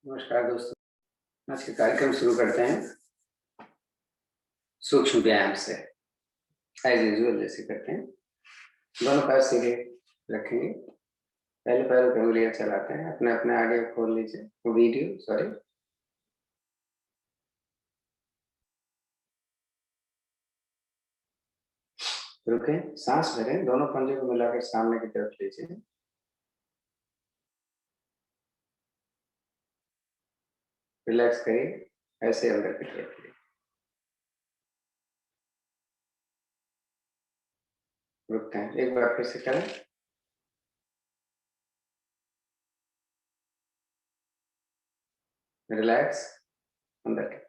नमस्कार दोस्तों, आज के कार्यक्रम शुरू करते हैं सूक्ष्म व्यायाम से। एज यूजुअल जैसे करते हैं, दोनों पैर सीधे रखेंगे, पहले पैरों पे उंगलियां चलाते हैं, अपने अपने ऑडियो खोल लीजिए, वीडियो सॉरी। रुके, सांस भरें, दोनों पंजों को मिलाकर सामने की तरफ लीजिए, रिलैक्स करिए, ऐसे अंदर की तरफ लीजिए। रुकते हैं, एक बार फिर से करें। रिलैक्स, अंदर की,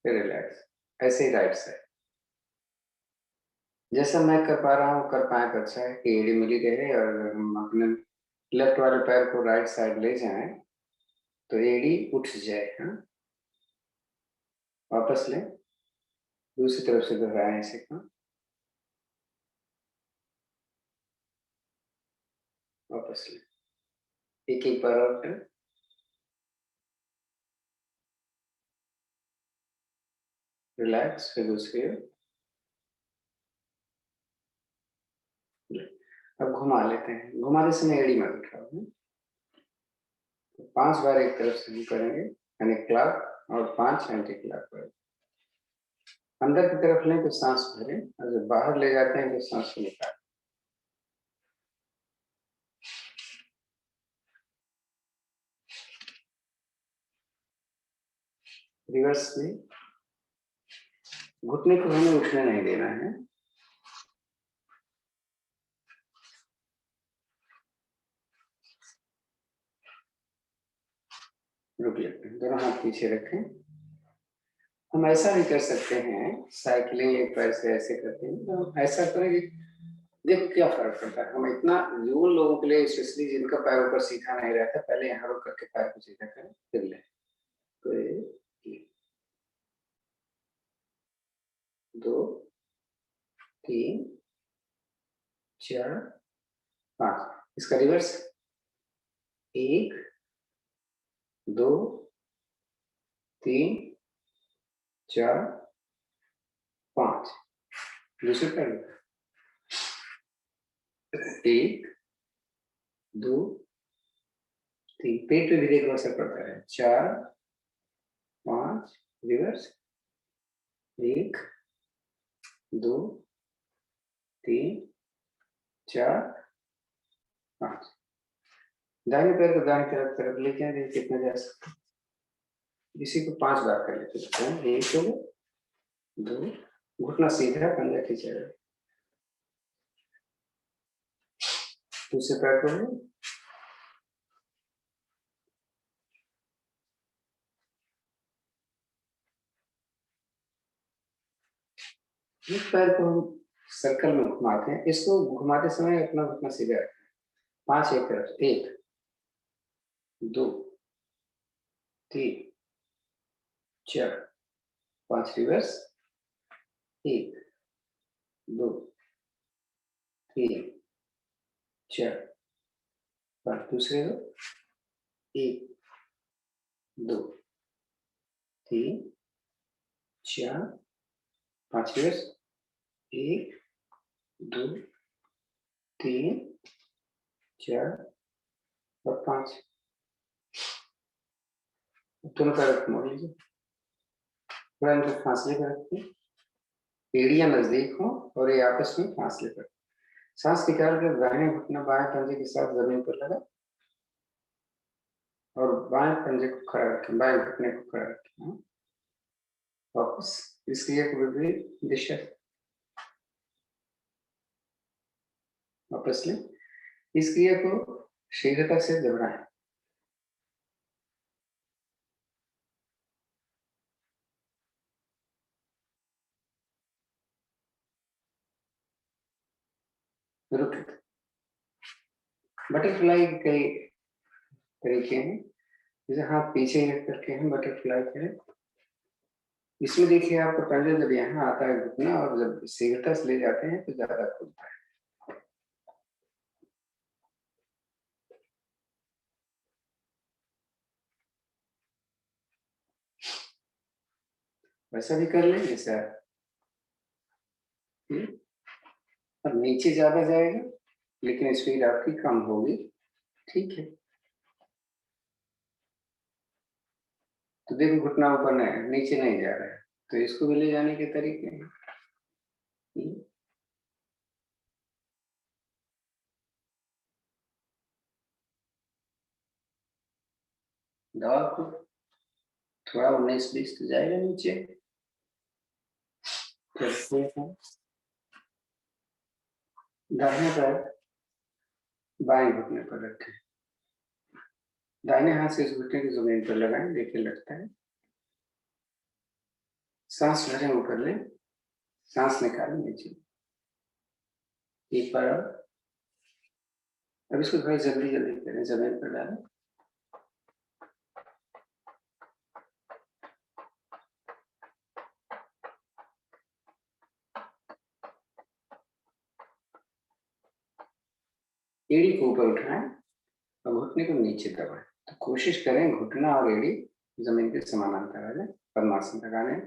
फिर रिलैक्स, ऐसे ही राइट साइड। जैसा मैं कर पा रहा हूँ कर पाए तो अच्छा है कि एड़ी मिली रहे, और हम अपने लेफ्ट वाले पैर को राइट साइड ले जाएं तो एड़ी उठ जाए। हाँ, वापस लें, दूसरी तरफ से दोहराएं इसे का, वापस लें, एक एक बार और करें। रिलैक्स, फिर दूसरी ओर। अब घुमा लेते हैं, घुमाते समय एड़ी मत उठाओ। तो 5 बार एक तरफ से हम करेंगे, यानी क्लॉक, और 5 एंटी क्लॉक। अंदर की तरफ लें तो सांस भरें, और जब बाहर ले जाते हैं तो सांस को निकालें। रिवर्स में घुटने को हमें उठने नहीं देना है। रुक लेते हैं, दोनों हाथ पीछे रखें। हम ऐसा भी कर सकते हैं, साइकिलिंग एक पैर से ऐसे करते हैं, तो हम ऐसा करेंगे, देखो क्या फर्क पड़ता है। हम इतना उन लोगों के लिए, स्पेशली जिनका पैर ऊपर सीधा नहीं रहता, पहले यहाँ रुक करके पैर को सीधा करें, फिर ले। तो 1 2 3 4 5, इसका रिवर्स। 1 2 3 4 5, दूसरे पैर। 1 2 3, पेट पे भी देखो असर पड़ता है। 4 5, रिवर्स। 1 2 3 4 5। दाहिने पैर को दाहिने तरफ तरफ लेके आए, कितना जा सकते हैं। इसी को 5 बार कर लेते हैं। 1 हो गया, 2, घुटना सीधा, पंजा खींचा जाए, दूसरे पैर को एक पैर को हम सर्कल में घुमाते हैं। इसको घुमाते समय अपना घुटना सीधा रखें। 5 एक तरफ, 1 2 3 4 5, रिवर्स। 1 2 3 4 5, दूसरे दो। 1 2 3 4 5, रिवर्स। 1 2 3 4 और 5। दोनों पैर मोड़ लीजिए, थोड़ा इनको फासले पर रखिए, एड़ियां नजदीक हो और ये आपस में फासले पर। सांस निकाल कर दाहिने घुटना बाएं पंजे के साथ जमीन पर लगा, और बाएं पंजे को खड़ा रखें, बाएं घुटने को खड़ा रखें। वापस इस क्रिया को विपरीत दिशा, वापस लें। इस क्रिया को शीघ्रता से दोहराएं। रुक, बटरफ्लाई के कई तरीके हैं, जैसे हाथ पीछे रख करके हम बटरफ्लाई करें। इसमें देखिए आपका पंजा जब यहाँ आता है घुटना, और जब शीघ्रता से ले जाते हैं तो ज्यादा खुलता है। वैसा भी कर लेंगे सर। अब नीचे ज्यादा जाएगा लेकिन स्पीड आपकी कम होगी, ठीक है। तो देखो घुटना ऊपर नहीं, नीचे नहीं जा रहा है, तो इसको भी ले जाने के तरीके हैं। दवा को थोड़ा 19-20 तो जाएगा नीचे। दाहिने पैर बाएं घुटने पर रखें, दाहिने हाथ से इस घुटने की जमीन पर लगाएं, देखिए लगता है। सांस भरें ऊपर लें, सांस निकालें नीचे। एक बार और। अब इसको थोड़ा जल्दी जल्दी करें, जमीन पर डालें। एड़ी को ऊपर उठाएं और घुटने को नीचे दबाएं। तो कोशिश करें घुटना और एड़ी जमीन के समानांतर आ जाए। पद्मासन लगाने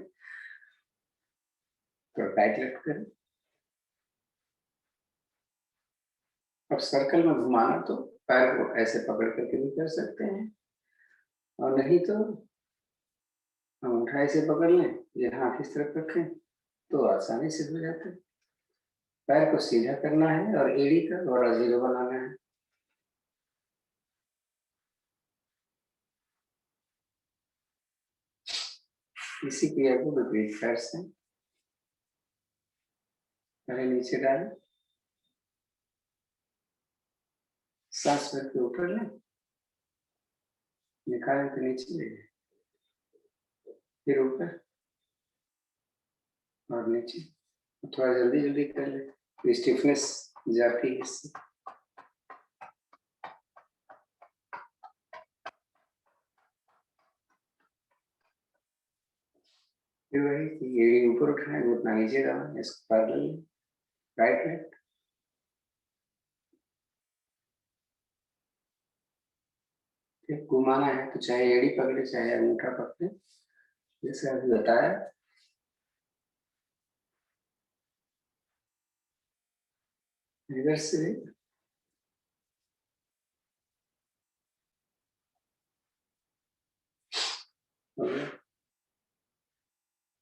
थोड़ा टाइट लिफ्ट करें। अब सर्कल में घुमाना, तो पैर को ऐसे पकड़ करके भी कर सकते हैं, और नहीं तो अंगूठा ऐसे पकड़ लें, ये हाथ इस तरफ रखें, तो आसानी से हो जाता है। पैर को सीधा करना है और एड़ी का बड़ा जीरो बनाना है। इसी क्रिया को विपरीत पैर से पहले नीचे डालें, सांस भर के ऊपर लें, निकालें तो नीचे ले जाए, फिर ऊपर और नीचे। थोड़ा जल्दी जल्दी कर ले, तो स्टिफनेस जाती है इससे। फिर वही कि एड़ी ऊपर उठाएं, घुटना नीचे दबाएं, इसको पैरेलल राइट लेफ्ट। फिर घुमाना है तो चाहे एड़ी पकड़े चाहे अंगूठा पकड़े, जैसे अभी बताया। रिवर्स से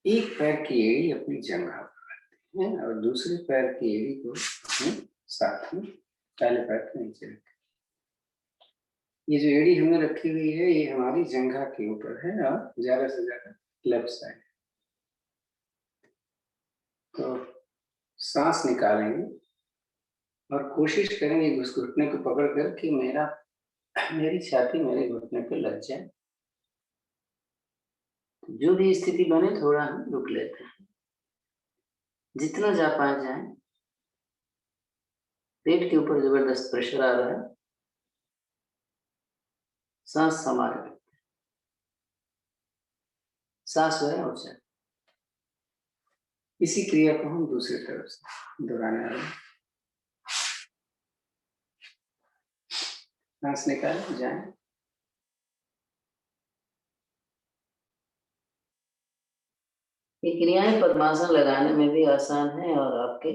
एक पैर की एड़ी अपनी जंघा पर रखते हैं और दूसरे पैर की एड़ी को अपने साथ में पहले पैर के नीचे रखें। ये जो एड़ी हमने रखी हुई है ये हमारी जंघा के ऊपर है और ज्यादा से ज्यादा लेफ्ट साइड। तो सांस निकालेंगे और कोशिश करेंगे उस घुटने को पकड़ कर कि मेरी छाती मेरे घुटने पे लग जाए। जो भी स्थिति बने थोड़ा हम रुक लेते हैं, जितना जा पाए जाए। पेट के ऊपर जबरदस्त प्रेशर आ रहा है, सांस संभाल, सांस वह हो जाए। इसी क्रिया को हम दूसरी तरफ से दोहराने वाले। सांस निकालें, जाए। ये क्रियाएं पद्मासन लगाने में भी आसान है और आपके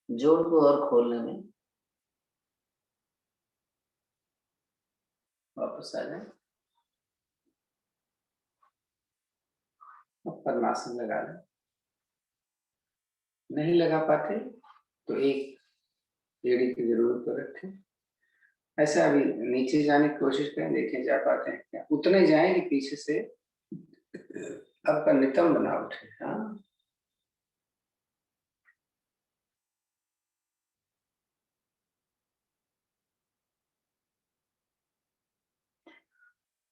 जोड़ को और खोलने में। वापस आ जाए, पद्मासन लगा लें। नहीं लगा पाते तो एक एड़ी की जरूरत तो रखें। ऐसा अभी नीचे जाने की कोशिश करें, देखें जा पाते हैं क्या। उतने जाएं कि पीछे से आपका नितंब बना उठे। हाँ,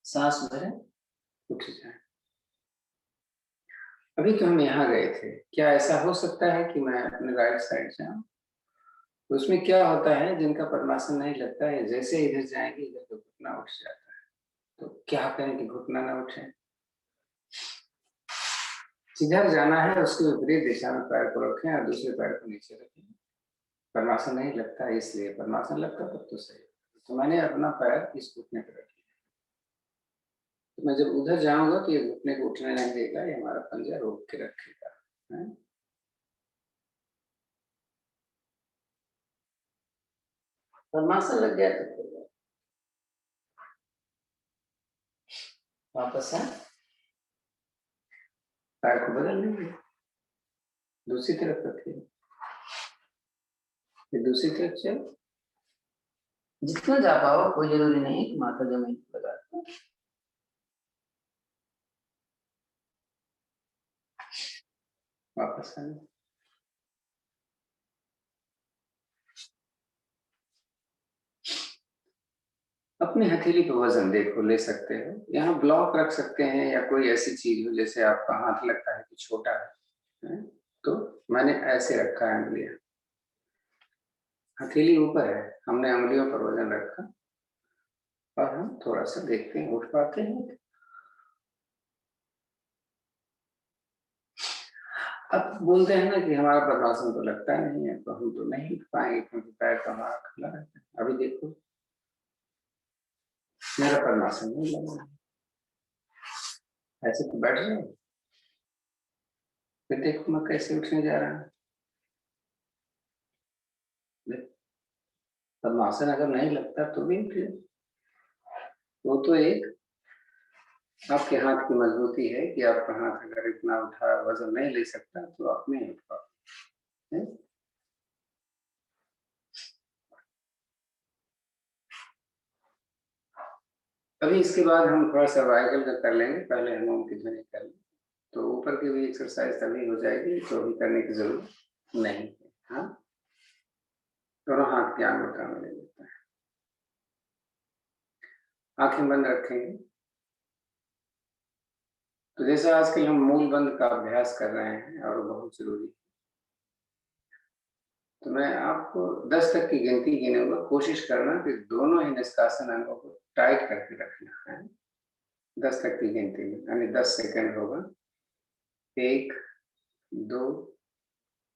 सांस भरें, उठ जाए। अभी तो हम यहाँ गए थे, क्या ऐसा हो सकता है कि मैं अपने राइट साइड जाऊं? तो उसमें क्या होता है, जिनका पद्मासन नहीं लगता है जैसे इधर जाएंगे इधर तो घुटना उठ जाता है। तो क्या करें कि घुटना ना उठे। जिधर जाना है उसके विपरीत दिशा में पैर को रखें और दूसरे पैर को नीचे रखें। पद्मासन नहीं लगता है इसलिए, पद्मासन लगता तब तो सही। तो मैंने अपना पैर इस घुटने पर रख लिया, तो मैं जब उधर जाऊंगा तो ये घुटने को उठने नहीं देगा, ये हमारा पंजा रोक के रखेगा, है? पद्मासन लग गया तो वापस है, पैर को बदल लेंगे, दूसरी तरफ रखिए, फिर दूसरी तरफ चलो, जितना जा पाओ, कोई जरूरी नहीं कि माथा जमीन पर लगा दो। वापस आए, अपनी हथेली पे वजन देखो, ले सकते हो, यहाँ ब्लॉक रख सकते हैं या कोई ऐसी चीज हो, जैसे आपका हाथ लगता है कि छोटा है? तो मैंने ऐसे रखा है उंगलियां, हथेली ऊपर है, हमने उंगलियों पर वजन रखा और हम थोड़ा सा देखते हैं उठ पाते हैं। अब बोलते हैं ना कि हमारा पद्मासन तो लगता नहीं है, तो हम तो नहीं उठ पाएंगे क्योंकि पैर तो हमारा खुला रहता है। अभी देखो मेरा पद्मासन नहीं लग रहा, ऐसे तो बैठ जाओ, फिर देखो मैं कैसे उठने जा रहा हूँ। पद्मासन अगर नहीं लगता तो भी उठ जाओ, वो तो एक आपके हाथ की मजबूती है कि आपका हाथ अगर इतना उठा वजन नहीं ले सकता तो आप नहीं उठ पाओ। अभी इसके बाद हम थोड़ा सर्वाइकल का कर लेंगे, पहले हम ओम की ध्वनि कर लेंगे, तो ऊपर की भी एक्सरसाइज तभी हो जाएगी, तो अभी करने की जरूरत नहीं है। हाँ, दोनों हाथ की आंगुठा में ले लेते हैं, आंखें बंद रखेंगे। तो जैसे आजकल हम मूल बंद का अभ्यास कर रहे हैं और वो बहुत जरूरी है, तो मैं आपको 10 तक की गिनती गिनूंगा, कोशिश करना कि दोनों ही निष्कासन अंगों को टाइट करके रखना है। 10 तक की गिनती में यानी 10 सेकंड होगा, 1 2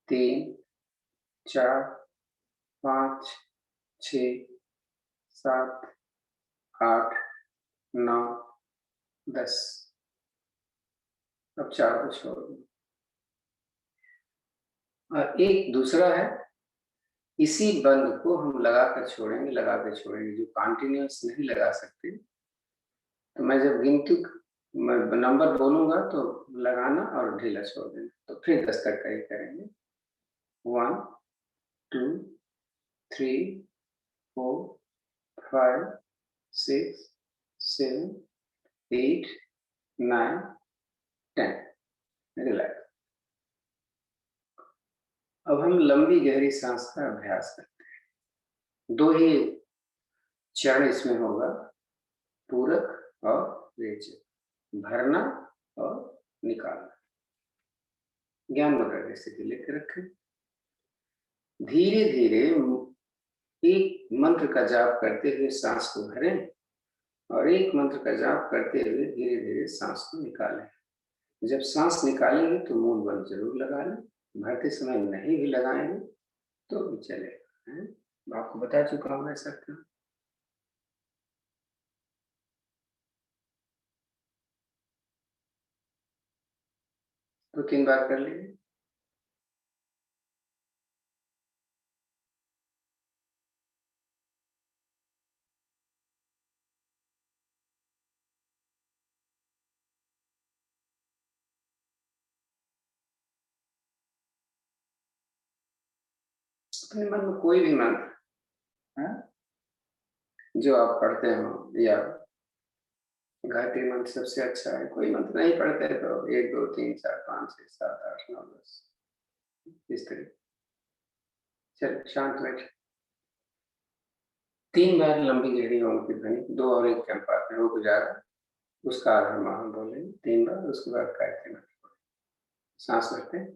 3 4 5 6 7 8 9 10। अब 4 को छोड़ दो। और एक दूसरा है, इसी बंद को हम लगाकर छोड़ेंगे, लगाकर छोड़ेंगे, जो कंटिन्यूअस नहीं लगा सकते। तो मैं जब गिनती मैं नंबर बोलूंगा तो लगाना और ढीला छोड़ देना, तो फिर 10 तक का ही करेंगे। 1 2 3 4 5 6 7 8 9 10। रिलैक्स। अब हम लंबी गहरी सांस का अभ्यास करते हैं। दो ही चरण इसमें होगा, पूरक और रेचक, भरना और निकालना। ज्ञान मुद्रा की स्थिति लेकर रखें, धीरे धीरे एक मंत्र का जाप करते हुए सांस को भरें और एक मंत्र का जाप करते हुए धीरे धीरे सांस को निकालें। जब सांस निकालेंगे तो मूल बल जरूर लगा लें, भरते समय नहीं भी लगाएंगे तो भी चलेगा। मैं आपको बता चुका हूँ ऐसा क्यों। तो 3 बार कर लीजिए। अपने मन में कोई भी मंत्र जो आप पढ़ते हो, या गायत्री मंत्र सबसे अच्छा है, कोई मंत्र नहीं पढ़ते तो 1 2 3 4 5 6 7 8 9 10 इस तरह। चल शांत बैठ, 3 बार लंबी गहरी ओम की ध्वनि, 2 और 1 चंपा में रुक जाएगा, उसका आधार मान बोलेंगे 3 बार, उसके बाद गायत्री मंत्र सांस लेते हैं।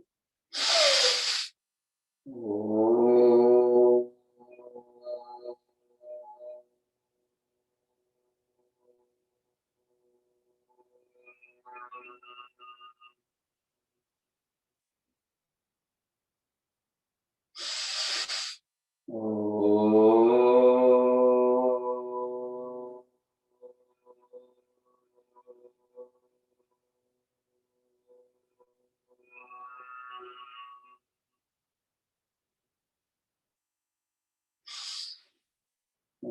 ॐ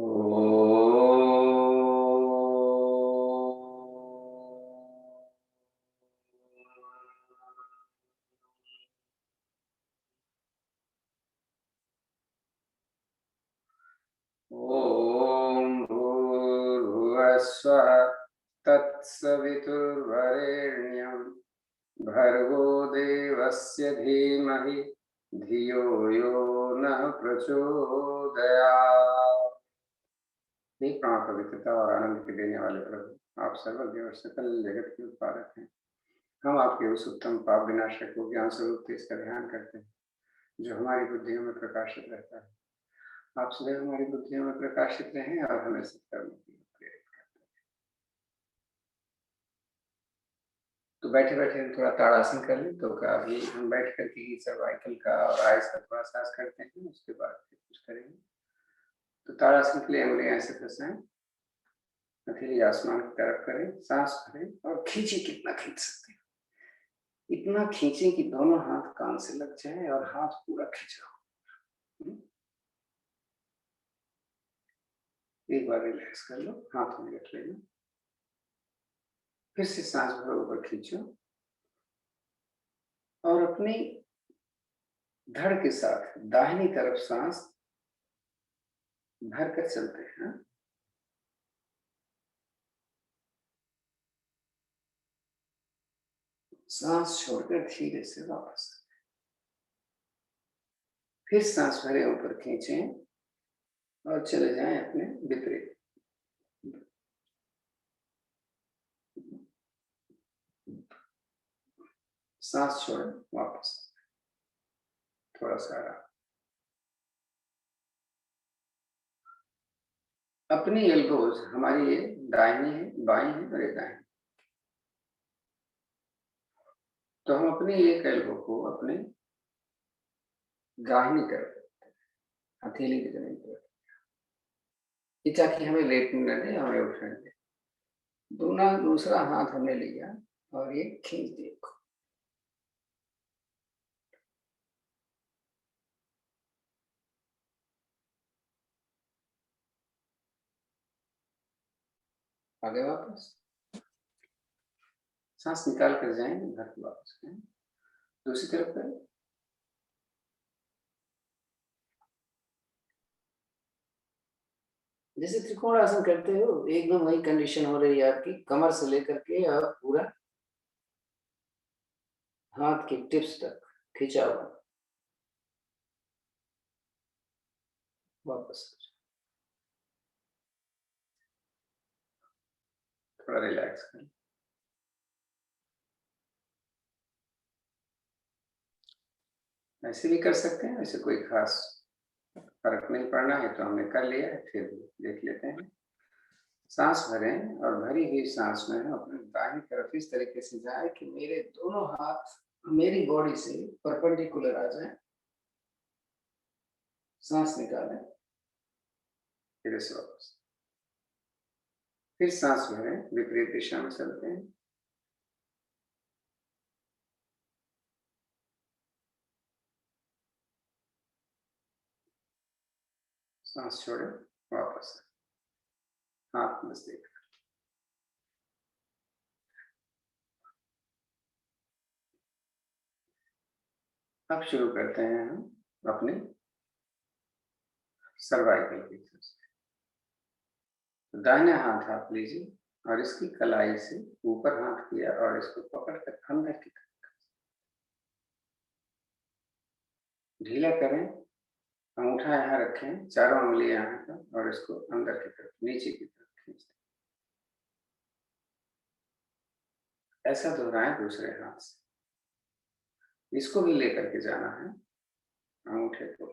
भूर्भुवः स्वः तत्सवितुर्वरेण्यं भर्गो देवस्य धीमहि धियो यो नः प्रचोदयात्। हे प्राण पवित्रता और आनंद के देने वाले प्रभु, आप सर्वज्ञ और सकल जगत के उत्पादक हैं। हम आपके उस उत्तम पाप विनाशक को ज्ञान स्वरूप इसका ध्यान करते हैं जो हमारी बुद्धियों में प्रकाशित रहता है। आप सदैव हमारी बुद्धियों में प्रकाशित रहें और हमें सत्कर्म की ओर प्रेरित करते हैं। तो बैठे बैठे हम थोड़ा ताड़ासन कर लें। तो अभी हम बैठ करके ही सर्वाइकल का और आइस का थोड़ा सांस करते हैं, उसके बाद फिर कुछ करेंगे। तो ताड़ासन के लिए उंगलियां ऐसे फंसाएं, हथेली आसमान की तरफ करें, सांस भरें और खींचे, कितना खींच सकते हैं। इतना खींचे कि दोनों हाथ कान से लग जाए और हाथ पूरा खींचा हो। एक बार रिलैक्स कर लो, हाथ में रख लेना, फिर से सांस भरो, ऊपर खींचो और अपनी धड़ के साथ दाहिनी तरफ सांस भर कर चलते हैं। सांस छोड़कर धीरे से वापस, फिर सांस भरे, ऊपर खींचें और चले जाएं अपने विपरीत। सांस छोड़ें, वापस थोड़ा सा आराम। अपनी एल्बोज हमारी ये दाहिनी है, बाईं है और ये दाहिनी। तो हम अपनी एक एल्बो को अपने दाहिनी तरफ हथेली की जमीन पर, ताकि हमें लेटने न दे, हमें उठने दे। दूसरा हाथ हमने लिया और ये खींच दिया। आगे वापस सांस निकाल कर जाएंगे, घर को वापस करें। दूसरी तरफ करें। जैसे त्रिकोण आसन करते हो, एकदम वही कंडीशन हो रही है आपकी, कमर से लेकर के और पूरा हाथ की टिप्स तक खींचा हुआ। वापस थोड़ा रिलैक्स करें। ऐसे भी कर सकते हैं, ऐसे कोई खास फर्क नहीं पड़ना है तो हमने कर लिया है, फिर देख लेते हैं। सांस भरें और भरी हुई सांस में अपने दाहिनी तरफ इस तरीके से जाए कि मेरे दोनों हाथ मेरी बॉडी से परपेंडिकुलर आ जाए। सांस निकालें, फिर से वापस, फिर सांस भरें, विपरीत दिशा में चलते हैं। सांस छोड़े, वापस हाथ बस देख। अब शुरू करते हैं हम अपने सर्वाइकल की तरफ से। दाहिने हाथ आप लीजिए और इसकी कलाई से ऊपर हाथ किया और इसको पकड़ कर अंदर की तरफ ढीला करें। अंगूठा यहाँ रखें, चारों उंगलियां यहाँ पर, और इसको अंदर की तरफ, नीचे की तरफ खींच दें। ऐसा दोहराएं दूसरे हाथ से। इसको भी लेकर के जाना है, अंगूठे को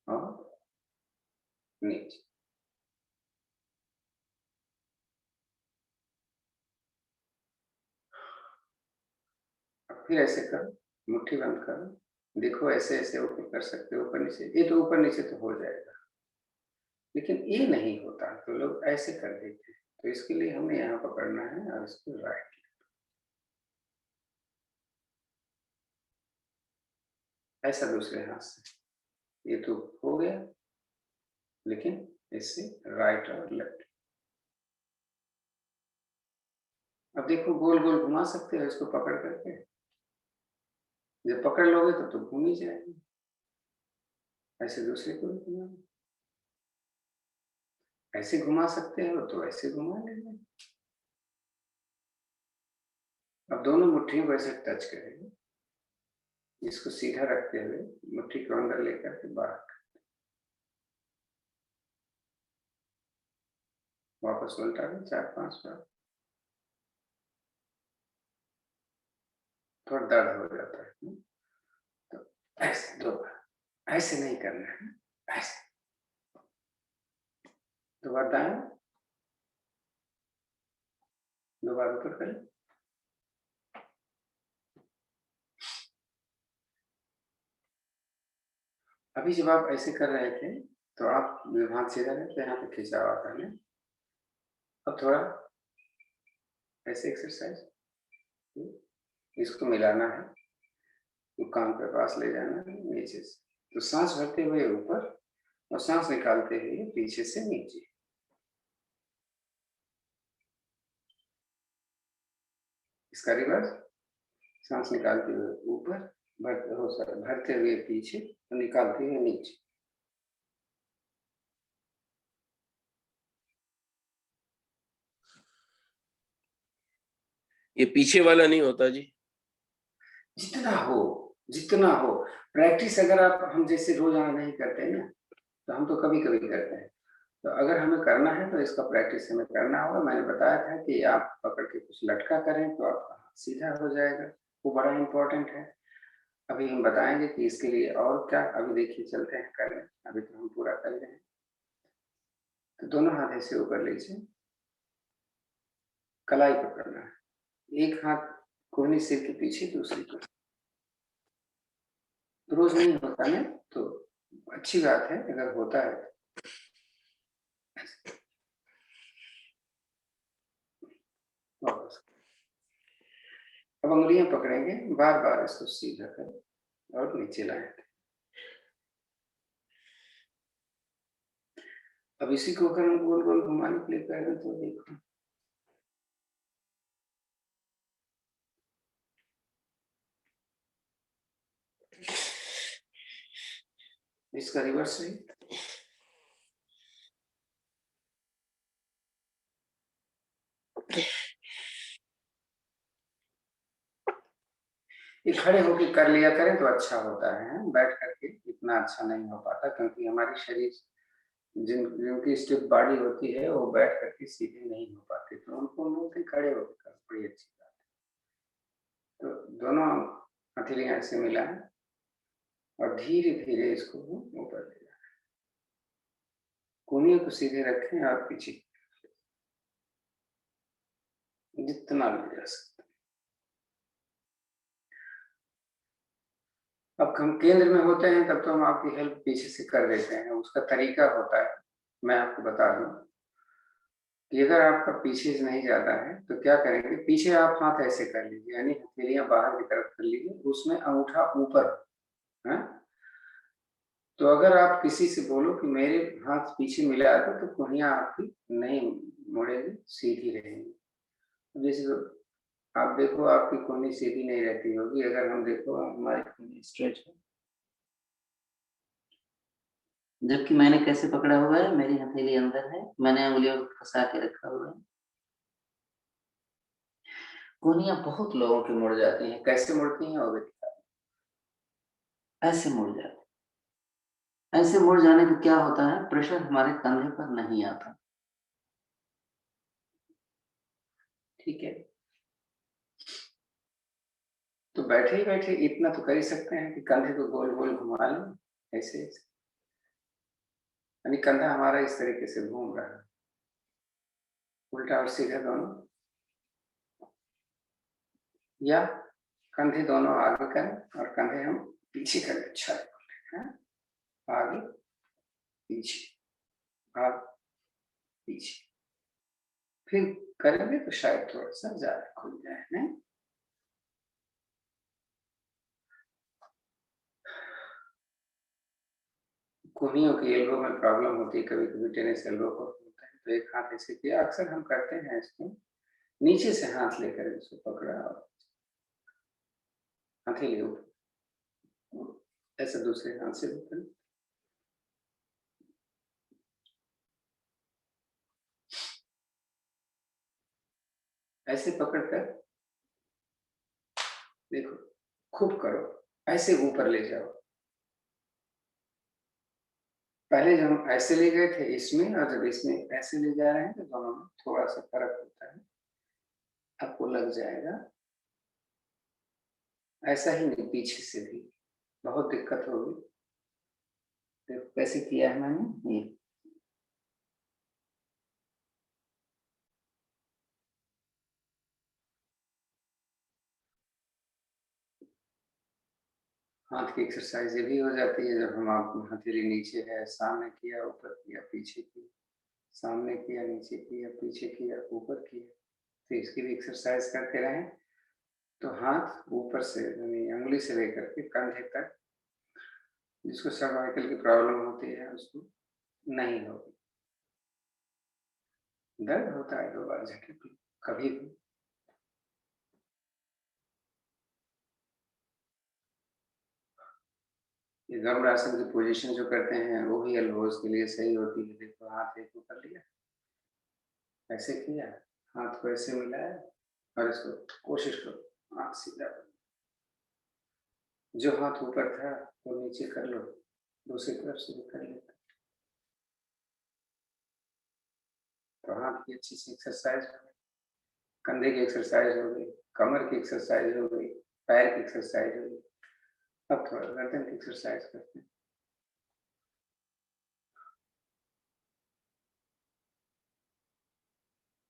और नीचे। फिर ऐसे करो, मुट्ठी बंद करो, देखो ऐसे ऐसे ऊपर कर सकते हो, ऊपर नीचे। ये तो ऊपर नीचे तो हो जाएगा, लेकिन ये नहीं होता तो लोग ऐसे कर देते हैं। तो इसके लिए हमें यहाँ पकड़ना है और इसको राइट, ऐसा दूसरे हाथ से। ये तो हो गया, लेकिन इससे राइट और लेफ्ट। अब देखो गोल गोल घुमा सकते हो इसको पकड़ करके, जब पकड़ लोगे तो घूम ही जाएगी। ऐसे दूसरे को भी घुमा, ऐसे घुमा सकते हो तो ऐसे घुमा लेंगे। अब दोनों मुट्ठियों को ऐसे टच करेंगे, इसको सीधा रखते हुए मुट्ठी को अंदर लेकर के बाहर, वापस उल्टा दें 4-5 बार। थोड़ा दर्द हो जाता है, तो ऐसे 2 बार, ऐसे नहीं करना है, ऐसे 2 बार दाएं, 2 बार ऊपर करें। अभी जब आप ऐसे कर रहे थे तो आप हाथ सीधा करके यहाँ पे खिंचाव आता है। अब थोड़ा ऐसे एक्सरसाइज, इसको मिलाना है, तो कान के पास ले जाना है नीचे से, तो सांस भरते हुए ऊपर और सांस निकालते हुए पीछे से नीचे। इसका रिवर्स, सांस निकालते हुए ऊपर, भरते हुए पीछे और निकालते हुए नीचे। ये पीछे वाला नहीं होता जी? जितना हो प्रैक्टिस। अगर आप हम जैसे रोजाना नहीं करते हैं ना, तो हम तो कभी कभी करते हैं, तो अगर हमें करना है तो इसका प्रैक्टिस हमें करना होगा। मैंने बताया था कि आप पकड़ के कुछ लटका करें तो आपका हाथ सीधा हो जाएगा, वो बड़ा इंपॉर्टेंट है। अभी हम बताएंगे कि इसके लिए और क्या, अभी देखिए चलते हैं करने, अभी तो हम पूरा कर रहे हैं। तो दोनों हाथ ऐसे ऊपर लीजिए, कलाई पकड़ना है, एक हाथ कोहनी सिर के पीछे, दूसरी को। रोज नहीं होता है तो अच्छी बात है, अगर होता है वापस। अब उंगलियां पकड़ेंगे, बार बार इसको सीधा करें और नीचे लाएं। अब इसी को अगर हम गोल गोल घुमाने के लिए कह रहे हैं तो देखो, इसका रिवर्स है। ये खड़े होके कर लिया करें तो अच्छा होता है, बैठ करके इतना अच्छा नहीं हो पाता, क्योंकि हमारी शरीर जिनकी स्टिफ बॉडी होती है वो बैठ करके सीधे नहीं हो पाते, तो उनको बोलते खड़े होकर कर, बड़ी अच्छी बात है। तो दोनों हथेलियां ऐसे मिलाएं और धीरे धीरे इसको ऊपर ले जाए, कोहनियों को सीधे रखें और पीछे जितना ले जा सकते। अब हम केंद्र में होते हैं तब तो हम आपकी हेल्प पीछे से कर देते हैं, उसका तरीका होता है, मैं आपको बता दूं कि अगर आपका पीछे से नहीं जाता है तो क्या करेंगे, पीछे आप हाथ ऐसे कर लीजिए, यानी हथेलियां बाहर की तरफ कर लीजिए, उसमें अंगूठा ऊपर है। तो अगर आप किसी से बोलो कि मेरे हाथ पीछे मिला दो, तो कोहनियां आपकी नहीं मुड़ेगी, सीधी रहेंगी। जैसे तो आप देखो आपकी कोहनी सीधी नहीं रहती होगी, अगर हम देखो हमारी कोहनी स्ट्रेच है, जबकि मैंने कैसे पकड़ा हुआ है, मेरी हथेली अंदर है, मैंने उंगलियों को फंसा के रखा हुआ है। कोहनियां बहुत लोगों की मुड़ जाती हैं, कैसे मुड़ती हैं वो भी दिखा, ऐसे मुड़ जाती, ऐसे मुड़ जाने से क्या होता है, प्रेशर हमारे कंधे पर नहीं आता। ठीक है, तो बैठे ही बैठे इतना तो कर ही सकते हैं कि कंधे को गोल गोल घुमा लें, ऐसे ऐसे, यानी कंधा हमारा इस तरीके से घूम रहा है, उल्टा और सीधा दोनों, या कंधे दोनों आगे करें और कंधे हम पीछे करें, अच्छा है, आगे पीछे, आगे पीछे, फिर करेंगे तो शायद थोड़ा सा ज्यादा खुल जाए, नहीं? कुनियों की एल्बो में प्रॉब्लम होती है, कभी कभी टेनिस एल्बो को होता है, तो एक हाथ ऐसे किया, अक्सर हम करते हैं इसको, नीचे से हाथ लेकर इसको पकड़ा और हथेली ऊपर, ऐसा दूसरे हाथ से भी करें। ऐसे पकड़कर देखो, खूब करो, ऐसे ऊपर ले जाओ। पहले जब हम ऐसे ले गए थे इसमें, और जब इसमें ऐसे ले जा रहे हैं तो दोनों में थोड़ा सा फर्क होता है, आपको लग जाएगा। ऐसा ही नहीं, पीछे से भी बहुत दिक्कत होगी। देखो कैसे किया है मैंने, ये हाथ की एक्सरसाइज ये भी हो जाती है, जब हम आप हथेली नीचे है, सामने किया, ऊपर किया, पीछे किया, सामने किया, नीचे किया, पीछे किया, ऊपर किया, तो इसकी भी एक्सरसाइज करते रहें तो हाथ ऊपर से यानी अंगुली से लेकर के कंधे तक, जिसको सर्वाइकल की प्रॉब्लम होती है उसको नहीं होगी। दर्द होता है 2 बार झटक कभी भी। ये गरुड़ासन की पोजीशन जो करते हैं वो भी एल्बोज के लिए सही होती है। देखो हाथ एक ऊपर लिया, ऐसे किया, हाथ को ऐसे मिलाया और इसको कोशिश करो हाथ सीधा करो। जो हाथ ऊपर था वो नीचे कर लो, दूसरी तरफ से भी कर लो, तो हाथ की अच्छी सी एक्सरसाइज हो गई, कंधे की एक्सरसाइज हो गई, कमर की एक्सरसाइज हो गई, पैर की एक्सरसाइज हो गई। अब थोड़ा गर्दन की एक्सरसाइज करते हैं।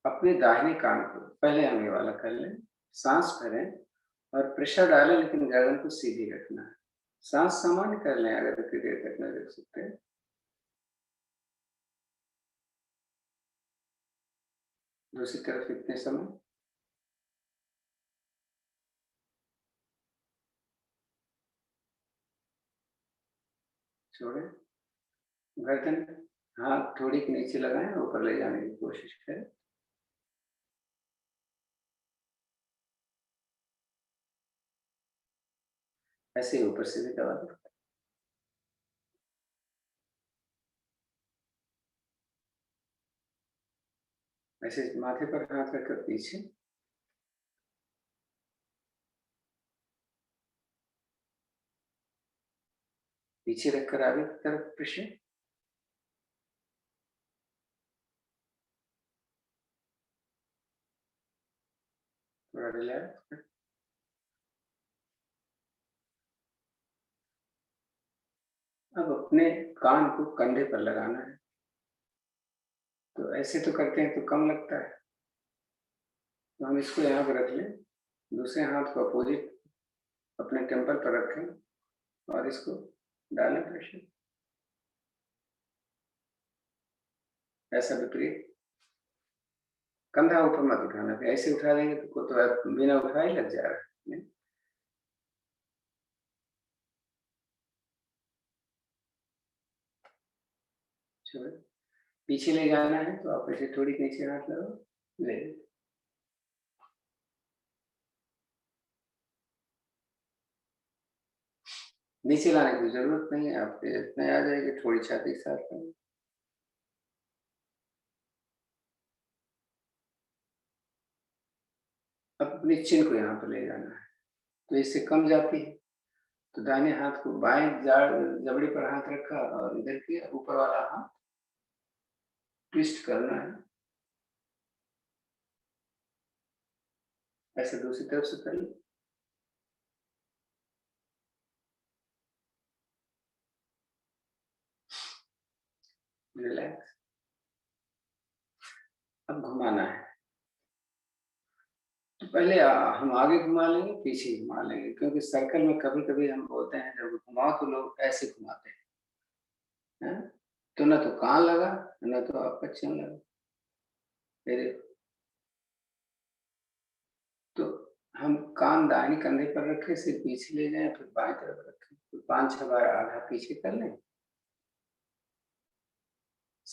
अपने दाहिने कान को पहले हम ये वाला कर लें, सांस भरें और प्रेशर डालें, लेकिन गर्दन को सीधी रखना है। सांस सामान्य कर लें, अगर इतनी देर तक न रख सकते हैं। दूसरी तरफ इतने समय छोड़ें, गर्दन हाथ थोड़ी के नीचे लगाएं, ऊपर ले जाने की कोशिश करें। ऐसे ही ऊपर से भी दबा दें। ऐसे माथे पर हाथ रखकर पीछे, पीछे रखकर आगे की तरफ प्रेशर, थोड़ा रिलैक्स। अब अपने कान को कंधे पर लगाना है, तो ऐसे तो करते हैं तो कम लगता है, तो हम इसको यहाँ पर रख लें, दूसरे हाथ को अपोजिट अपने टेम्पल पर रखें और इसको डालें प्रेशर, ऐसा विपरीत। कंधा ऊपर मत उठाना, फिर ऐसे उठा देंगे तो बिना उठाए लग जा रहा है। छोड़, पीछे ले जाना है तो आप ऐसे थोड़ी नीचे हाथ लगाओ, ले, नीचे लाने की जरूरत नहीं है, आपके इतने आ जाएगी, थोड़ी छाती के साथ करें। अब अपनी चिन को यहाँ पर ले जाना है, तो इससे कम जाती है, तो दाहिने हाथ को बाएं जबड़े पर हाथ रखा और इधर किया, ऊपर वाला हाथ ट्विस्ट करना है, ऐसे दूसरी तरफ से कर लो। रिलैक्स। अब घुमाना है, तो पहले हम आगे घुमा लेंगे, पीछे घुमा लेंगे, क्योंकि सर्कल में कभी कभी हम बोलते हैं जब घुमाओ तो लोग ऐसे घुमाते हैं, तो न तो कान लगा न तो आपका चिन लगा। मेरे तो हम कान दाहिने कंधे पर रखें, सिर पीछे ले जाएं, फिर बाएं तरफ रखें, तो 5-6 बार आधा पीछे कर लें,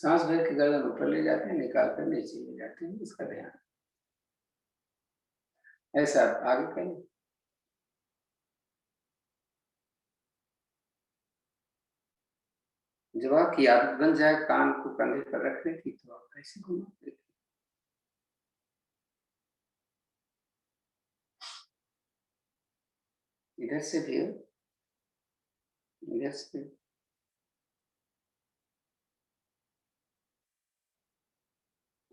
सांस भर के गर्दन ऊपर ले जाते हैं, निकाल कर नीचे ले जाते हैं, इसका ध्यान। ऐसा आगे करें। जब आपकी आदत बन जाए कान को कंधे पर रखने की, तो आप ऐसे घुमाते। इधर से भी हो, इधर से भी।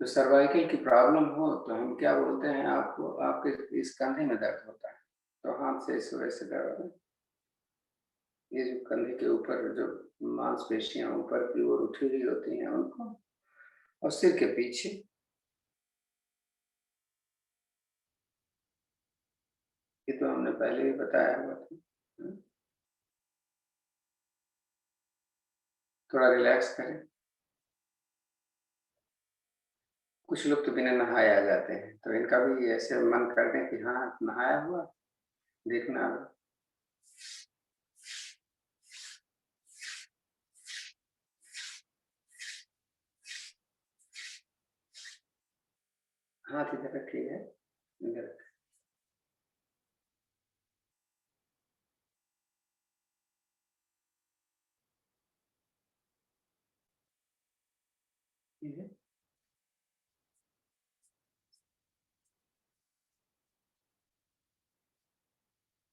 तो सर्वाइकल की प्रॉब्लम हो तो हम क्या बोलते हैं आपको, आपके इस कंधे में दर्द होता है, तो हाथ से इस वजह से दर्द। ये जो कंधे के ऊपर जो मांसपेशियां ऊपर की ओर उठी हुई होती हैं उनको, और सिर के पीछे। ये तो हमने पहले ही बताया हुआ था। थोड़ा रिलैक्स करें। कुछ लोग तो बिना नहाए आ जाते हैं, तो इनका भी ऐसे मन कर दें कि हाँ नहाया हुआ, देखना अब। हाथ इधर रखिए, इधर रखिए।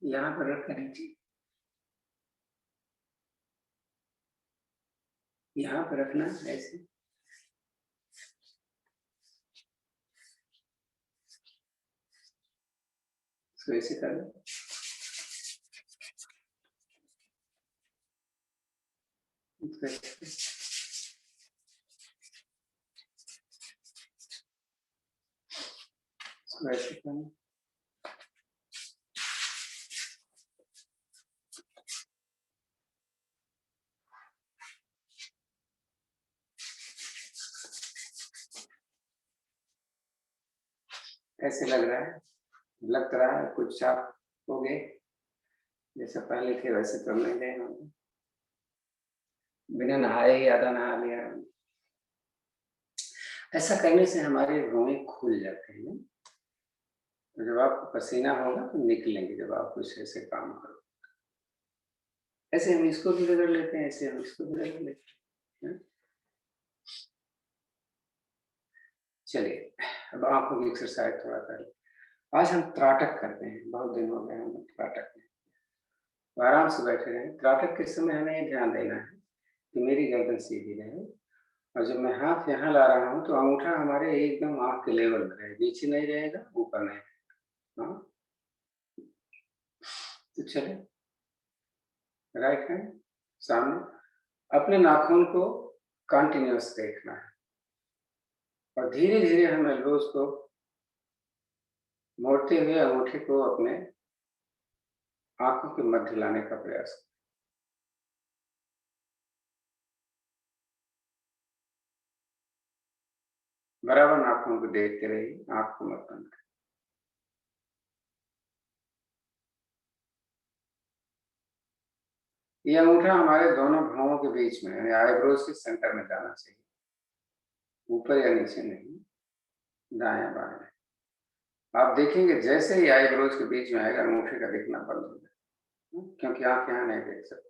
यहाँ पर रख कर नीचे, यहाँ पर रखना ऐसे। इसको ऐसे कर लो। इसको ऐसे। इसको ऐसे करना। कैसे लग रहा है? लग तो रहा है कुछ आप हो गए, जैसे पहले थे वैसे तो नहीं गए हम। बिना नहाए ही आधा नहा लिया। ऐसा करने से हमारे रोए खुल जाते हैं, तो जब आपको पसीना होगा तो निकलेंगे जब आप कुछ ऐसे काम करो। ऐसे हम इसको भी रगड़ लेते हैं, ऐसे हम इसको भी रगड़ लेते हैं। चलिए अब आंखों की एक्सरसाइज थोड़ा करें। आज हम त्राटक करते हैं, बहुत दिन हो गए हम त्राटक में। तो आराम से बैठे रहें। त्राटक के समय हमें ये ध्यान देना है कि मेरी गर्दन सीधी रहे, और जब मैं हाथ यहाँ ला रहा हूँ तो अंगूठा हमारे एकदम आँख के लेवल में रहे, नीचे नहीं रहेगा, ऊपर नहीं रहेगा। हाँ, तो चले, राइट हैंड सामने, अपने नाखून को कंटिन्यूअस देखना है, और धीरे धीरे हम एल्बोज को मोड़ते हुए अंगूठे को अपने आंखों के मध्य लाने का प्रयास। बराबर नाखून को देखते रहिए, आंख को मत बंद करें। ये अंगूठा हमारे दोनों भौहों के बीच में यानी आईब्रोज के सेंटर में जाना चाहिए, ऊपर या नीचे नहीं, दायां बायां। आप देखेंगे जैसे ही आईब्रोज के बीच में आएगा अंगूठे का दिखना बंद हो जाएगा, क्योंकि आप यहाँ नहीं देख सकते।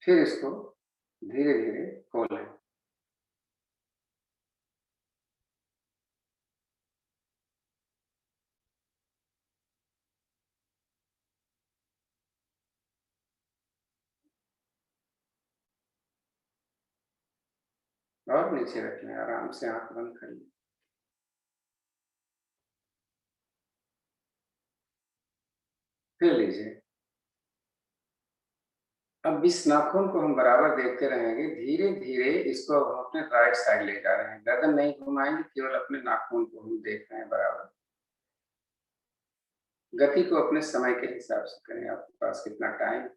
फिर इसको धीरे धीरे खोलें। और नीचे रख लें, आराम से आंख बंद कर लें। फिर लीजिए। अब इस नाखून को हम बराबर देखते रहेंगे, धीरे धीरे इसको हम अपने राइट साइड ले जा रहे हैं, गर्दन नहीं घुमाएंगे, केवल अपने नाखून को हम देख रहे हैं बराबर। गति को अपने समय के हिसाब से करें, आपके पास कितना टाइम।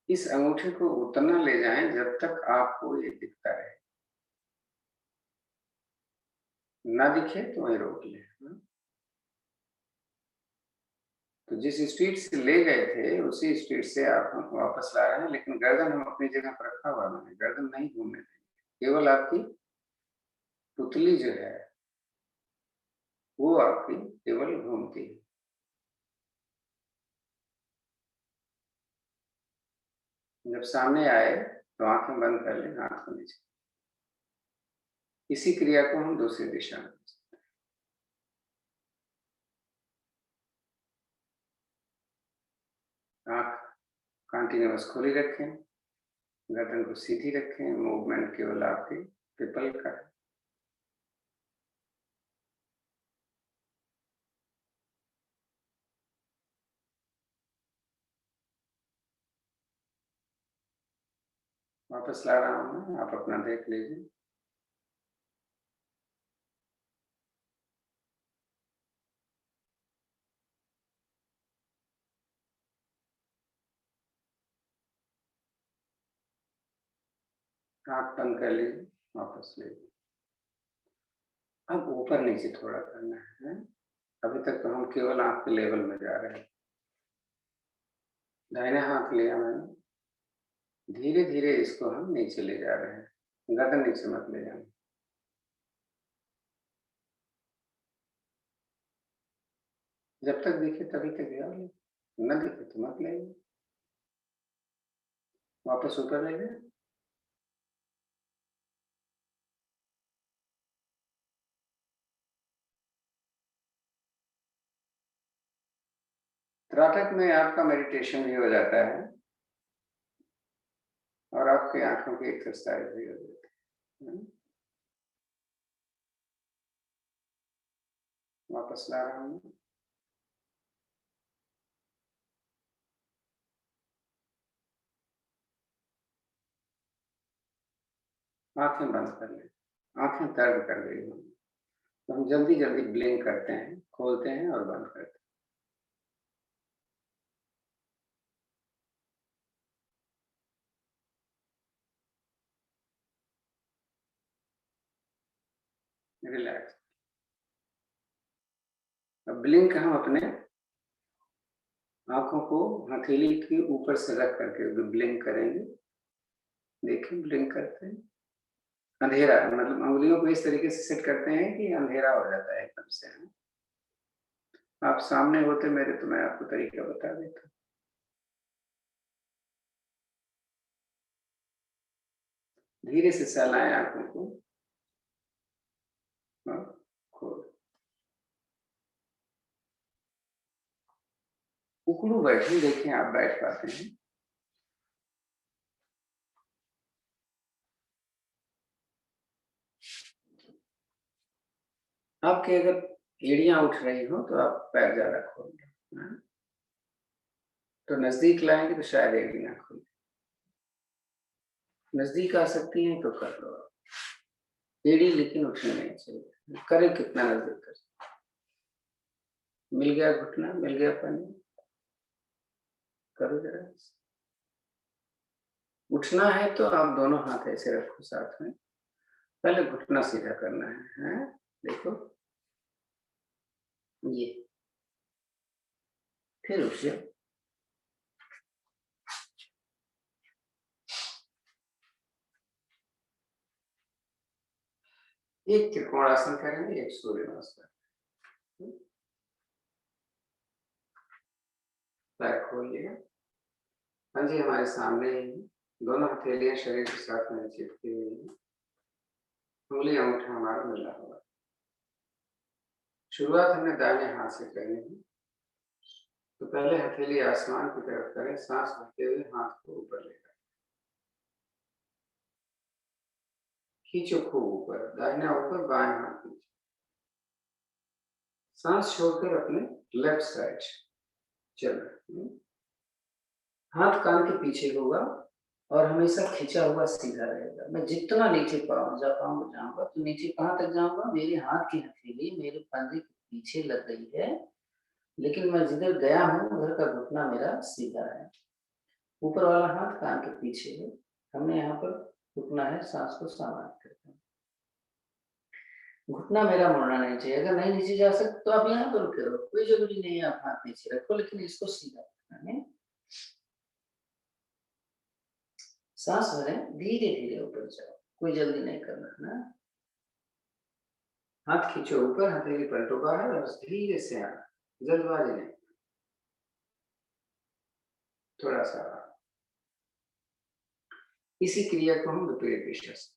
इस अंगूठे को उतना ले जाएं जब तक आपको ये दिखता रहे, ना दिखे तो वहीं रोक लें। तो जिस स्पीड से ले गए थे उसी स्पीड से आप हम वापस ला रहे हैं, लेकिन गर्दन हम अपनी जगह पर रखा हुआ है, गर्दन नहीं घूमने देंगे, केवल आपकी पुतली जो है वो आपकी केवल घूमती है। जब सामने आए तो आंखें बंद कर लें, हाथ को नीचे। इसी क्रिया को हम दूसरी दिशा में कर सकते हैं। आंख कंटिन्यूअस खुली रखें, गर्दन को सीधी रखें, मूवमेंट केवल आपके पिपल का है। वापस ला रहा हूं मैं, आप अपना देख लीजिए। आंख बंद कर लीजिए, वापस लीजिए। अब ऊपर नीचे थोड़ा करना है। अभी तक तो हम केवल आंख के लेवल में जा रहे हैं। दाहिने हाथ लिया मैंने, धीरे धीरे इसको हम नीचे ले जा रहे हैं, गर्दन नीचे मत ले जाना। जब तक दिखे तभी तक जाओ, न दिखे तो मत ले। वापस ऊपर ले गए। त्राटक में आपका मेडिटेशन भी हो जाता है और आपकी आंखों की एक्सरसाइज भी हो जाती है। वापस ला रहा हूँ। आंखें बंद कर लें, आंखें दर्द कर गई हों तो हम जल्दी जल्दी ब्लिंक करते हैं, खोलते हैं और बंद करते हैं। रिलैक्स। अब ब्लिंक हम अपने आंखों को हथेली के ऊपर से रख करके ब्लिंक करेंगे। देखिए ब्लिंक करते हैं। अंधेरा मतलब उंगलियों को इस तरीके से सेट करते हैं कि अंधेरा हो जाता है एकदम से। आप सामने होते मेरे तो मैं आपको तरीका बता देता। धीरे से सहलाएं आंखों को और खोल। उकड़ू बैठे, देखिए आप बैठ पाते हैं। आपके अगर एड़ियां उठ रही हो तो आप पैर ज्यादा खोल दें, तो नजदीक लाएंगे तो शायद एड़ी ना खोले। नजदीक आ सकती हैं तो कर लो आप। एड़ी लेकिन उठनी नहीं चाहिए, करे कितना नजदीक कर। मिल गया घुटना, मिल गया पानी, करो जरा। उठना है तो आप दोनों हाथ ऐसे रखो साथ में, पहले घुटना सीधा करना है? देखो ये, फिर उठ जाओ। एक त्रिकोणासन करेंगे, एक सूर्य नमस्कार। पैर खोलिए। हाँ जी, हमारे सामने ही दोनों हथेलियां शरीर के साथ में चिपकी हुई है, उंगली अंगूठा हमारा मिला हुआ। शुरुआत हमने दाहिने हाथ से करनी है, तो पहले हथेली आसमान की तरफ करें, सांस भरते हुए हाथ को ऊपर लेकर खींचो खूब ऊपर, दाहिना ऊपर बाएं हाथ नीचे। सांस छोड़कर अपने लेफ्ट साइड चलो। हाथ कान के पीछे होगा और हमेशा खींचा हुआ सीधा रहेगा। मैं जितना नीचे जाऊंगा तो नीचे कहाँ तक जाऊंगा? मेरे हाथ की हथेली मेरे पंजे के पीछे लग गई है, लेकिन मैं जिधर गया हूँ उधर का घुटना मेरा सीधा है। ऊपर वाला हाथ कान के पीछे है, हमें यहाँ पर रुकना है, सांस को सामान्य करते हैं। घुटना मेरा मुड़ना नहीं चाहिए। अगर नहीं नीचे जा सकते तो आप यहाँ पर रुके रहो, कोई जरूरी नहीं है आप हाथ नीचे रखो, लेकिन इसको सीधा रखना है। सांस भरें, धीरे धीरे ऊपर जाओ, कोई जल्दी नहीं करना ना। हाथ खींचो ऊपर, हथेली पलटो बाहर और धीरे से आना, जल्दबाजी नहीं, थोड़ा सा। इसी क्रिया को हम विपरीत दिशा से,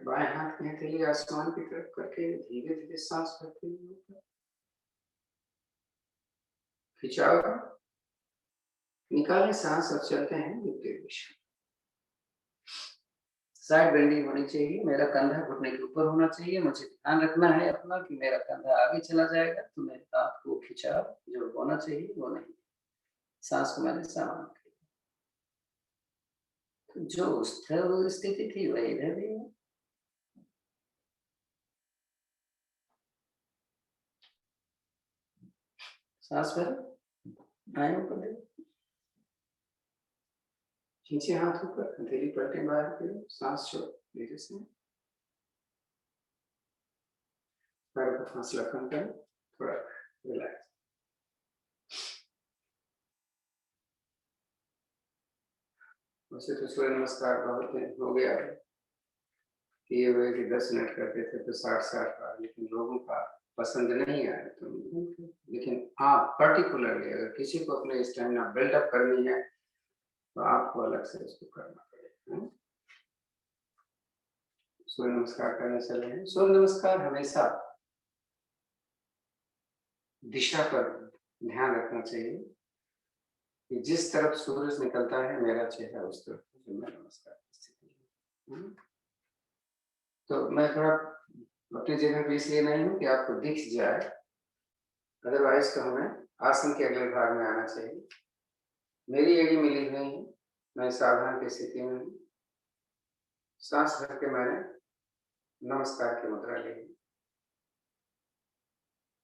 बाएं हाथ की हथेली आसमान की तरफ करके धीरे धीरे सांस भरते हुए ऊपर खिंचाव, निकालें सांस और चलते हैं विपरीत दिशा। साइड बेंडिंग होनी चाहिए, मेरा कंधा घुटने के ऊपर होना चाहिए। मुझे ध्यान रखना है अपना कि मेरा कंधा आगे चला जाएगा तो मेरे हाथ को खिंचाव जो होना चाहिए वो नहीं। सांस को मैंने सामान किया, तो जो स्थिर स्थिति थी वही इधर भी है। सांस भर, आए ऊपर दे, खींचे हाथ ऊपर, हथेली पलटे बाहर की, सांस छोड़ धीरे से, पैर को फासला कम करें, थोड़ा रिलैक्स। वैसे तो सूर्य नमस्कार बहुत हो गया है, किए हुए कि 10 मिनट करते थे तो 60 बार, लेकिन लोगों का पसंद नहीं आया तो, लेकिन हाँ पर्टिकुलरली अगर किसी को अपने स्टेमिना बिल्डअप करनी है तो आपको अलग से इसको करना पड़ेगा। सूर्य नमस्कार करने चले हैं। सूर्य नमस्कार हमेशा दिशा पर ध्यान रखना चाहिए कि जिस तरफ सूरज निकलता है मेरा चेहरा उस तरफ जो मैं नमस्कार की स्थिति है। तो मैं थोड़ा अपनी जगह पे इसलिए नहीं हूँ कि आपको दिख जाए, अदरवाइज तो हमें आसन के अगले भाग में आना चाहिए। मेरी एड़ी मिली हुई है, मैं सावधान की स्थिति में हूँ। सांस भर के मैंने नमस्कार की मुद्रा ली।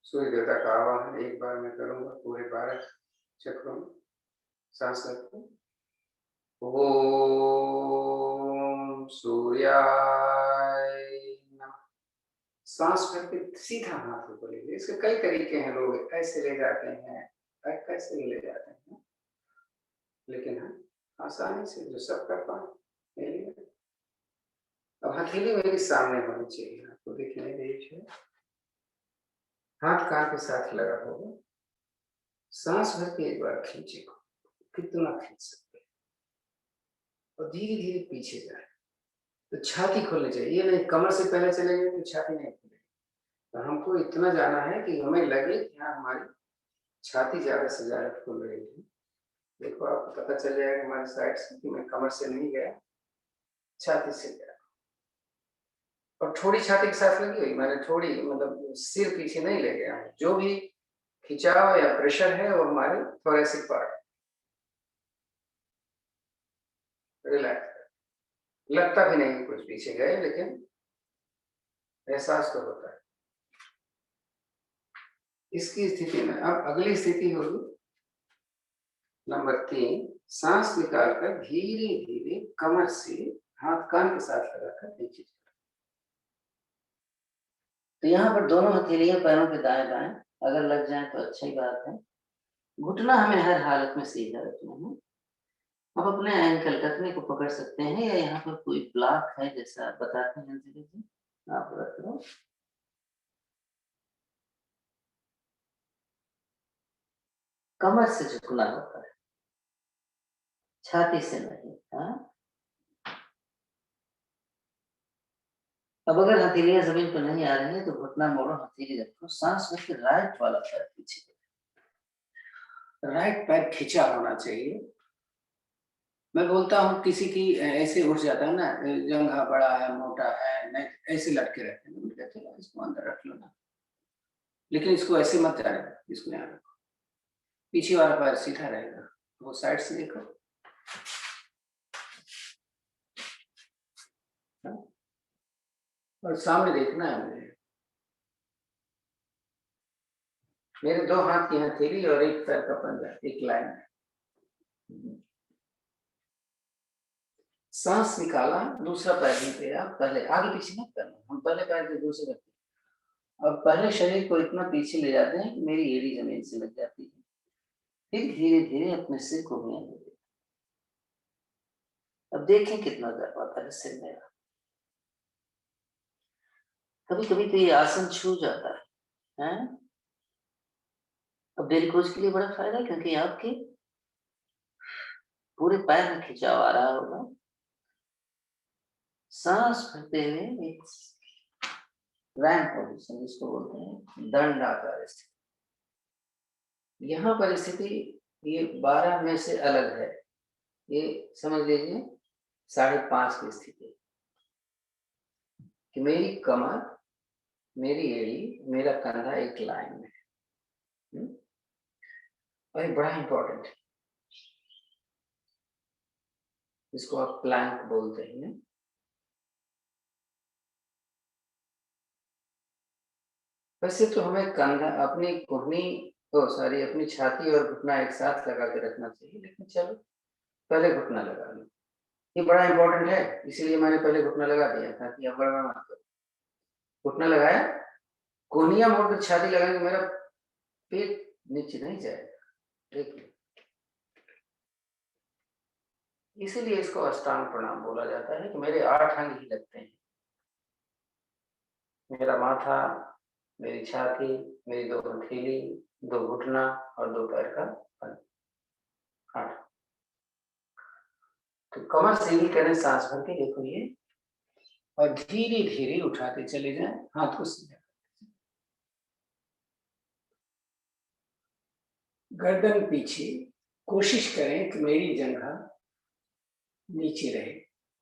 सूर्य देवता का आवाहन एक बार मैं करूंगा पूरे 12 चक्रों में। सांस रखो, ओम सूर्याय नमः। सांस भर के सीधा हाथ ऊपर ले लीजिए। इसके कई तरीके हैं, लोग ऐसे ले जाते हैं, कैसे भी ले जाते हैं, लेकिन हम आसानी से जो सब कर पाए। अब हथेली मेरी सामने होनी चाहिए, आपको दिखने दीजिए, हाथ कान के साथ लगा होगा। सांस भर के एक बार खींचे, कितना खींच सकते हैं, और धीरे धीरे पीछे जाए तो छाती खोलनी चाहिए। ये नहीं कमर से पहले चले गए तो छाती नहीं खुलेगी। तो हमको इतना जाना है कि हमें लगे कि हाँ हमारी छाती ज्यादा से ज्यादा खुल रही है। देखो आपको पता चल जाएगा हमारी साइड से कि मैं कमर से नहीं गया, छाती से गया। और थोड़ी छाती के साथ लगी हुई, मैंने थोड़ी मतलब सिर पीछे नहीं ले गया। जो भी खिंचाव या प्रेशर है वो हमारे थोरेसिक पार्ट, रिलैक्स, लगता भी नहीं कुछ पीछे गए, लेकिन एहसास तो होता है। इसकी स्थिति में अब अगली स्थिति होगी नंबर 3, सांस निकालकर धीरे धीरे कमर से हाथ कान के साथ लगाकर नीचे। तो यहाँ पर दोनों हथेलियां पैरों के दाएं बाएं अगर लग जाए तो अच्छी बात है। घुटना हमें हर हालत में सीधा रखना है। आप अपने एंकल टखने को पकड़ सकते हैं, या यहाँ पर कोई ब्लॉक है जैसा बताते हैं आप रख लो। कमर से झुकना होता है, छाती से नहीं। हाँ, अब अगर हथेलियां जमीन पर नहीं आ रही है तो घुटना मोड़ो, हथेली रखो, सांस लेकर राइट वाला पैर पीछे, राइट पैर खींचा होना चाहिए। मैं बोलता हूँ किसी की ऐसे उठ जाता है ना, जंघा बड़ा है, मोटा है, नहीं ऐसे लटके रहते हैं, कहते हैं इसको अंदर रख लो ना, लेकिन इसको ऐसे मत जाने, इसको यहाँ रखो, पीछे वाला पैर सीधा रहेगा। वो साइड से देखो, और सामने देखना है मुझे। मेरे 2 हाथ की हथेली और एक पैर का पंजा एक लाइन में। सांस निकाला, दूसरा पैर नहीं पे, आप पहले आगे पीछे मत करना, हम पहले पैर के दूसरे करते हैं। अब पहले शरीर को इतना पीछे ले जाते हैं कि मेरी एड़ी जमीन से लग जाती है, फिर धीरे धीरे अपने सिर को भी आगे देते हैं। अब देखें कितना कर पाता है सिर मेरा। कभी कभी तो ये आसन छू जाता है? अब वेरिकोज के लिए बड़ा फायदा है, क्योंकि आपके पूरे पैर में खिंचाव आ रहा होगा। सांस भरते हुए एक रैंप पोजीशन जिसको बोलते हैं दंडाकार स्थिति। यहाँ पर स्थिति ये 12 में से अलग है, ये समझ लीजिए 5.5 की स्थिति, कि मेरी कमर, मेरी एड़ी, मेरा कंधा एक लाइन में है। और ये बड़ा इंपॉर्टेंट है, इसको आप प्लैंक बोलते हैं। वैसे तो हमें कंधा, अपनी कोहनी, अपनी छाती और घुटना एक साथ लगा के रखना चाहिए, लेकिन चलो पहले घुटना लगा लो, ये बड़ा इंपॉर्टेंट है, इसीलिए मैंने पहले घुटना लगा दिया ताकि आप गड़बड़ मत करो। घुटना लगाया, कोहनियां मोड़कर छाती लगाएंगे, मेरा पेट नीचे नहीं जाएगा, देखिए। इसीलिए इसको अष्टांग प्रणाम बोला जाता है कि मेरे 8 अंग ही लगते हैं, मेरा माथा, मेरी छाती, मेरी 2 हथेली, 2 घुटना और 2 पैर का अंग, 8। तो कमर से ही करें, सांस भर के देखो ये, और धीरे धीरे उठाते चले जाएं, हाथ को सीधा, गर्दन पीछे, कोशिश करें कि मेरी जंघा नीचे रहे,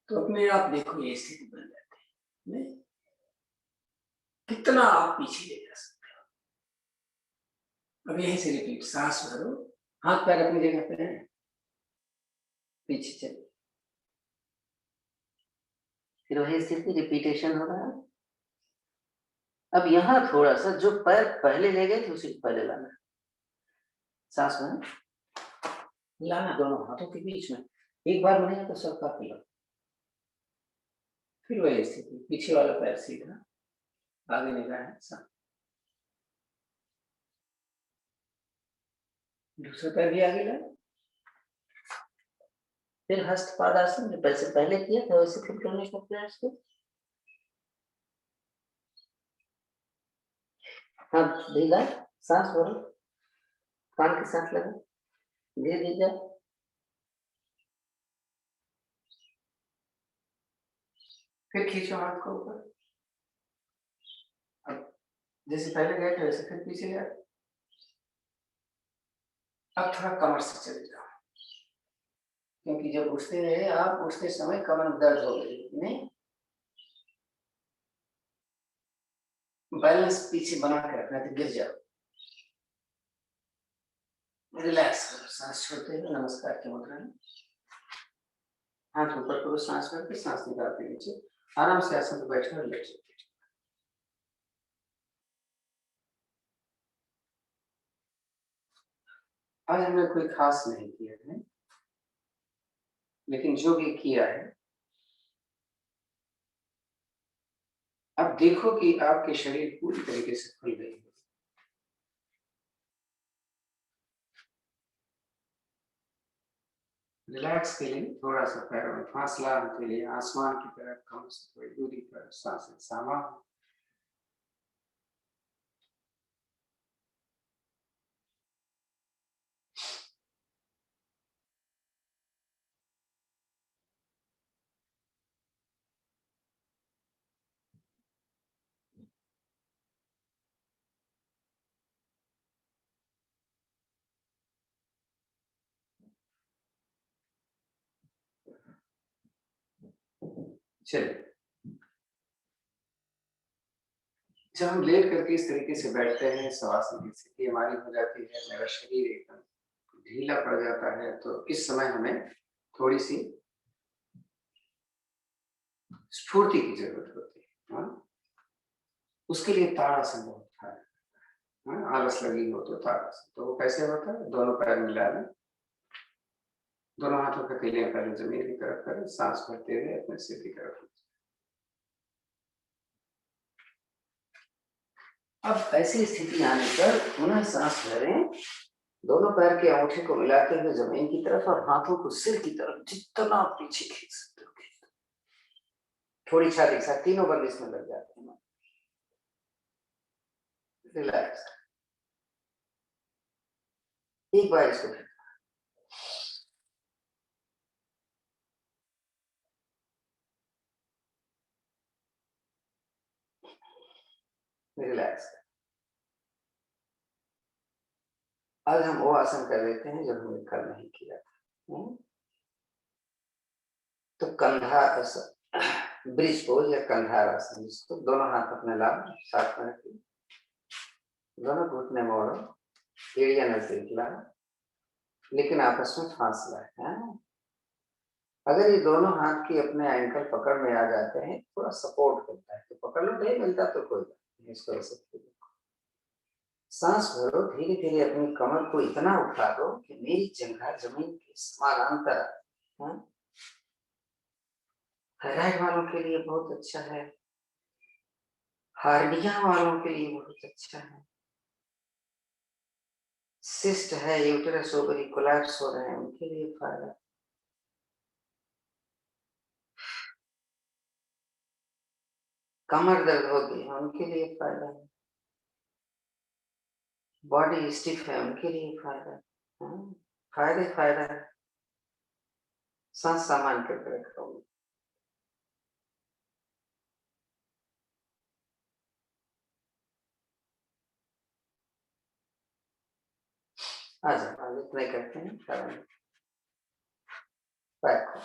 तो अपने आप देखो ये स्थिति बन जाती है। नहीं, कितना आप पीछे ले जा सकते हो। अब यहीं से रिपीट, सांस भरो, हाथ पैर अपनी जगह पे हैं, पीछे चले, फिर वही स्थिति रिपीटेशन हो रहा है। अब यहाँ थोड़ा सा जो पैर पहले ले गए थे उसी को पहले लाना, सांस में लाना दोनों हाथों के बीच में, एक बार नहीं तो सब का लो। फिर वही स्थिति, पीछे वाला पैर सीधा, आगे निगाह है, सांस, दूसरा पैर भी आगे ला, फिर हस्तपाद आसन जो पहले किया था वैसे फिर करने का प्रयास करो। हाँ भीगा, सांस भरो, कान के साथ लगा, धीरे धीरे, फिर खींचो हाथ को ऊपर। अब जैसे पहले गए थे वैसे फिर पीछे ले आओ। अब थोड़ा कमर से चले जाओ, क्योंकि जब उठते रहे आप, उठते समय कमर में दर्द हो गई, नहीं, बैलेंस पीछे बना के रखना, तो गिर जाओ। रिलैक्स करो, सांस छोड़ते हुए नमस्कार की मुद्रा में, हाथ ऊपर करो, सांस करके, सांस निकालते नीचे, आराम से आसन पर बैठे और लेटे। आज हमने कोई खास नहीं किया है, लेकिन जो भी किया है, अब देखो कि आपके शरीर पूरी तरीके से खुल गई है। रिलैक्स के लिए थोड़ा सा पैरों में फासला के लिए आसमान की तरफ कम से थोड़ी दूरी पर सांसें सामा। चलिए, जब हम लेट करके इस तरीके से बैठते हैं, शवासन की स्थिति हमारी हो जाती है, मेरा शरीर एकदम ढीला पड़ जाता है, तो इस समय हमें थोड़ी सी स्फूर्ति की जरूरत होती है। हाँ? उसके लिए ताड़ासन बहुत है। हाँ? आलस लगी हो तो ताड़ासन, तो वो कैसे होता है, दोनों पैर मिला लें, दोनों हाथों का क्लियर करें, जमीन की तरफ करें, सांस भरते हुए अपने सिर की तरफ। अब ऐसी स्थिति आने पर पुनः सांस भरें, दोनों पैर के अंगूठे को मिलाते हुए जमीन की तरफ और हाथों को सिर की तरफ जितना आप पीछे खींच सकते हो। थोड़ी छाती सा, तीनों बंदिश में लग जाते हैं। रिलैक्स। एक बार इसको रिलैक्स। आज हम वो आसन कर लेते हैं जो हमने कल नहीं किया था। तो कंधा ब्रिज पोज या कंधार आसन, जिसको दोनों हाथ अपने लाभ साथ में रखिए, दोनों घुटने मोड़ो, एड़िया नजदीक लाओ, लेकिन आपस में फासला है। अगर ये दोनों हाथ की अपने एंकल पकड़ में आ जाते हैं, थोड़ा सपोर्ट करता है, तो पकड़ लो, नहीं मिलता तो कोई बात नहीं, इसको ऐसे सांस भरो, धीरे धीरे अपनी कमर को इतना उठा दो कि मेरी जंघा जमीन के समानांतर। थायराइड वालों के लिए बहुत अच्छा है, हार्निया वालों के लिए बहुत अच्छा है, सिस्ट है, यूटेरस ओवरी कोलैप्स हो रहे हैं, उनके लिए फायदा। कमर दर्द होती है, उनके लिए फायदा है, बॉडी स्टिफ है, उनके लिए फायदा है। फायदे फायदा है। सांस सामान करके रखा हूँ। आज इतना करते हैं, पैर को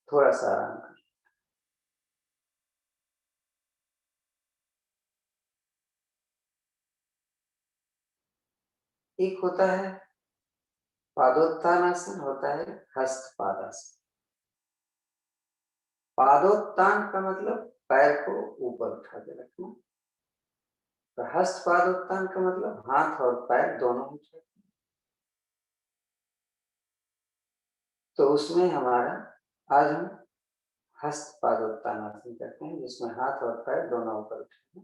थोड़ा सा आराम कर। एक होता है पादोत्तान आसन, होता है हस्त पादासन। पादोत्तान का मतलब पैर को ऊपर उठा के रखना, तो हस्त पादोत्तान का मतलब हाथ और पैर दोनों उठा। तो उसमें हमारा आज हम हस्त पादोत्तान आसन करते हैं, जिसमें हाथ और पैर दोनों ऊपर उठे।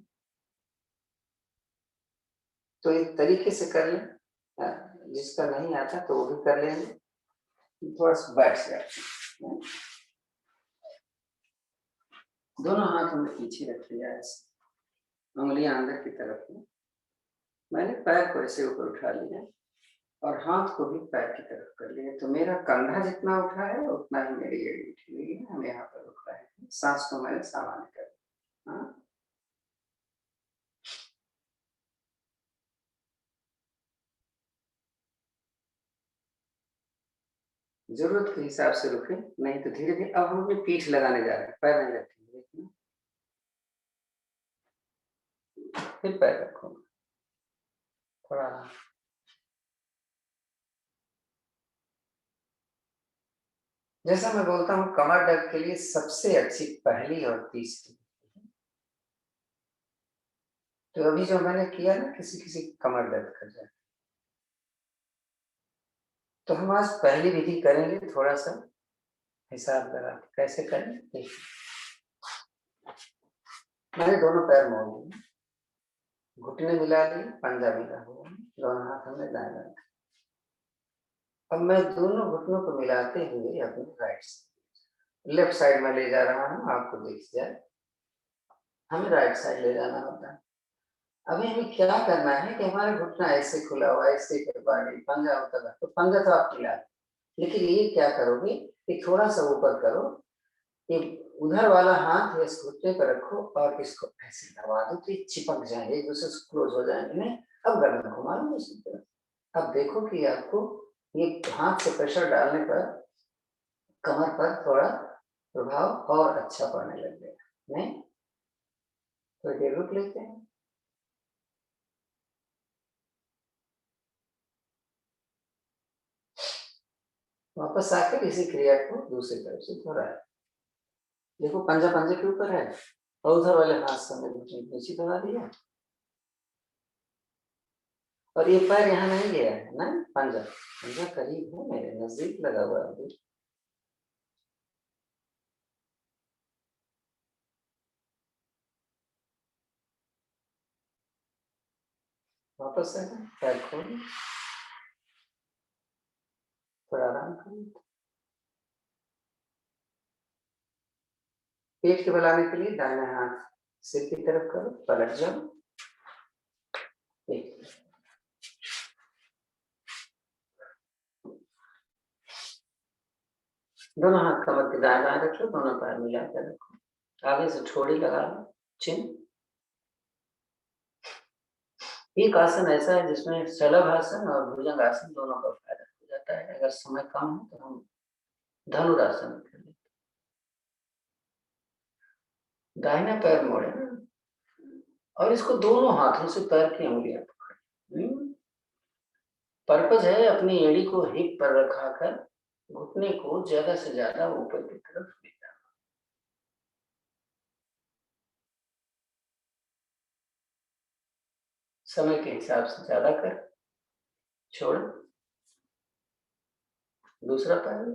तो एक तरीके से कर लें, जिसका नहीं आता तो वो भी कर लेंगे। थोड़ा सा बैठ जाते हैं, दोनों हाथ हमने पीछे रख लिया, ऐसे उंगलियां अंदर की तरफ में, मैंने पैर को ऐसे ऊपर उठा लिया और हाथ को भी पैर की तरफ कर लिया। तो मेरा कंधा जितना उठा है उतना ही मेरी एड़ी उठी हुई है, हम यहाँ पर रुक रहे हैं। सांस को मैंने सामान्य कर दिया। जरूरत के हिसाब से रुके, नहीं तो धीरे धीरे। अब हम अपनी पीठ लगाने जा रहे हैं, पैर नहीं रखेंगे, फिर पैर रखो थोड़ा। जैसा मैं बोलता हूँ, कमर दर्द के लिए सबसे अच्छी पहली और तीसरी। तो अभी जो मैंने किया ना, किसी किसी कमर दर्द कर जाए, तो हम आज पहली विधि करेंगे, थोड़ा सा हिसाब लगा के कैसे करें। मैंने दोनों पैर मोड़ दिए, घुटने मिला लिए, पंजा मिला हुआ, दोनों हाथ हमने दाएं दाएं। अब मैं दोनों घुटनों को मिलाते हुए अपने राइट साइड, लेफ्ट साइड में ले जा रहा हूँ, आपको दिख जाए। हमें राइट साइड ले जाना होता है। अभी हमें क्या करना है कि हमारा घुटना ऐसे खुला हुआ, ऐसे बाड़ी पंजा होता है, तो पंजा तो आप मिला, लेकिन ये क्या करोगे कि थोड़ा सा ऊपर करो, ये उधर वाला हाथ इस घुटने पर रखो और इसको ऐसे दबा दो, तो ये चिपक जाएंगे, एक दूसरे से क्लोज हो जाएंगे। नहीं, अब गर्दन घुमा लो दूसरी तरफ। अब देखो कि आपको ये हाथ से प्रेशर डालने पर कमर पर थोड़ा प्रभाव और अच्छा पड़ने लग गया। नहीं तो ये रुक लेते हैं। वापस आकर इसी क्रिया को दूसरी तरफ से दोहराए। देखो पंजा पंजे के ऊपर है और उधर वाले हाथ से हमने घुटने नीचे दबा दिया। और ये पैर यहाँ नहीं गया है ना, पंजा पंजा करीब है, मेरे नजदीक लगा हुआ है अभी। वापस से पैर खोल, थोड़ा आराम करो। पेट के बल आने के लिए दाहिना हाथ सिर की तरफ करो, पलट जाओ। दोनों हाथ कमर के दाएं बाएं रखो, दोनों पैर मिला कर रखो, आगे से ठोड़ी लगा लो, चिन। एक आसन ऐसा है जिसमें शलभासन और भुजंग आसन दोनों का फायदा हो जाता है। अगर समय कम है तो हम धनुरासन कर लेते। दाहिना पैर मोड़े और इसको दोनों हाथों से पैर की उंगलियां पकड़े। पर्पज है अपनी एड़ी को हिप पर रखाकर घुटने को ज्यादा से ज्यादा ऊपर की तरफ ले जाना। समय के हिसाब से ज्यादा कर, छोड़। दूसरा पैर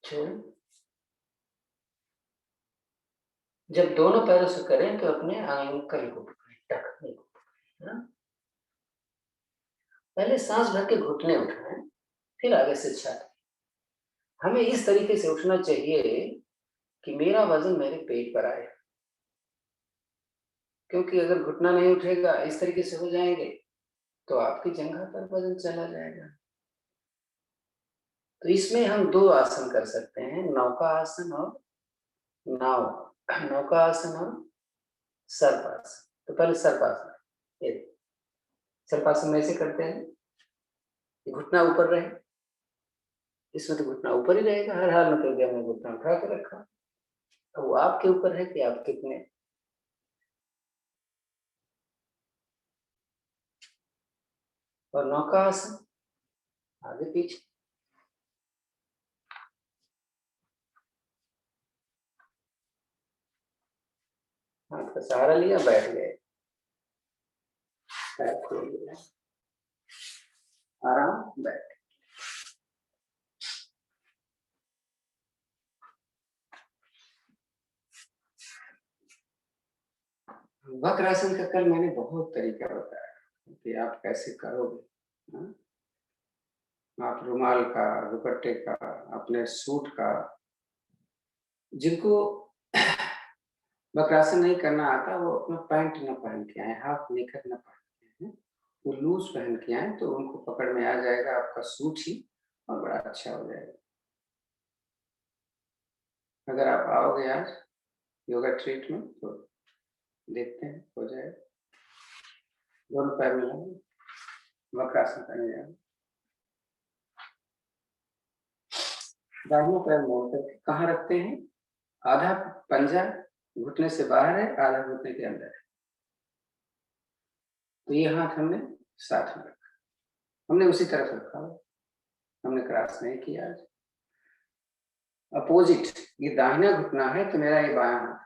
छोड़। जब दोनों पैरों से करें तो अपने एंकल को पकड़ें, टखने को पकड़ें। पहले सांस भर के घुटने उठाएं, फिर आगे से छाती। हमें इस तरीके से उठना चाहिए कि मेरा वजन मेरे पेट पर आए, क्योंकि अगर घुटना नहीं उठेगा, इस तरीके से हो जाएंगे तो आपकी जंघा पर वजन चला जाएगा। तो इसमें हम दो आसन कर सकते हैं, नौका आसन और नाव, नौका आसन और सर्पासन। तो पहले सर्पासन, ये सर्पासन में ऐसे करते हैं, घुटना ऊपर रहे, इसमें तो घुटना ऊपर ही रहेगा हर हाल में, क्योंकि हमने घुटना उठा के रखा। अब वो आपके ऊपर है कि आप कितने। और नौका आसन, आगे पीछे, हाथ का सहारा लिया, बैठ गए, पैर खोल लिया, आराम, बैठ। वक्रासन का कल मैंने बहुत तरीका बताया कि आप कैसे करोगे। आप रुमाल का, दुपट्टे का, अपने सूट का, जिनको वक्रासन नहीं करना आता वो अपना पैंट न पहन के आए, हाफ निकर न पहन के आए, वो लूज पहन के आए, तो उनको पकड़ में आ जाएगा आपका सूट ही, और बड़ा अच्छा हो जाएगा। अगर आप आओगे आज योगा ट्रीट में तो देखते हैं, हो जाएगा। दोनों पैर मिलाएंगे, वक्रासन करने जाएंगे। दाहिना पैर मोड़ करके कहाँ रखते हैं, आधा पंजा घुटने से बाहर है, आधा घुटने के अंदर है। तो ये हाथ हमने साथ में रखा, हमने उसी तरफ रखा, हमने क्रॉस नहीं किया आज। अपोजिट, ये दाहिना घुटना है तो मेरा ये बायां हाथ है,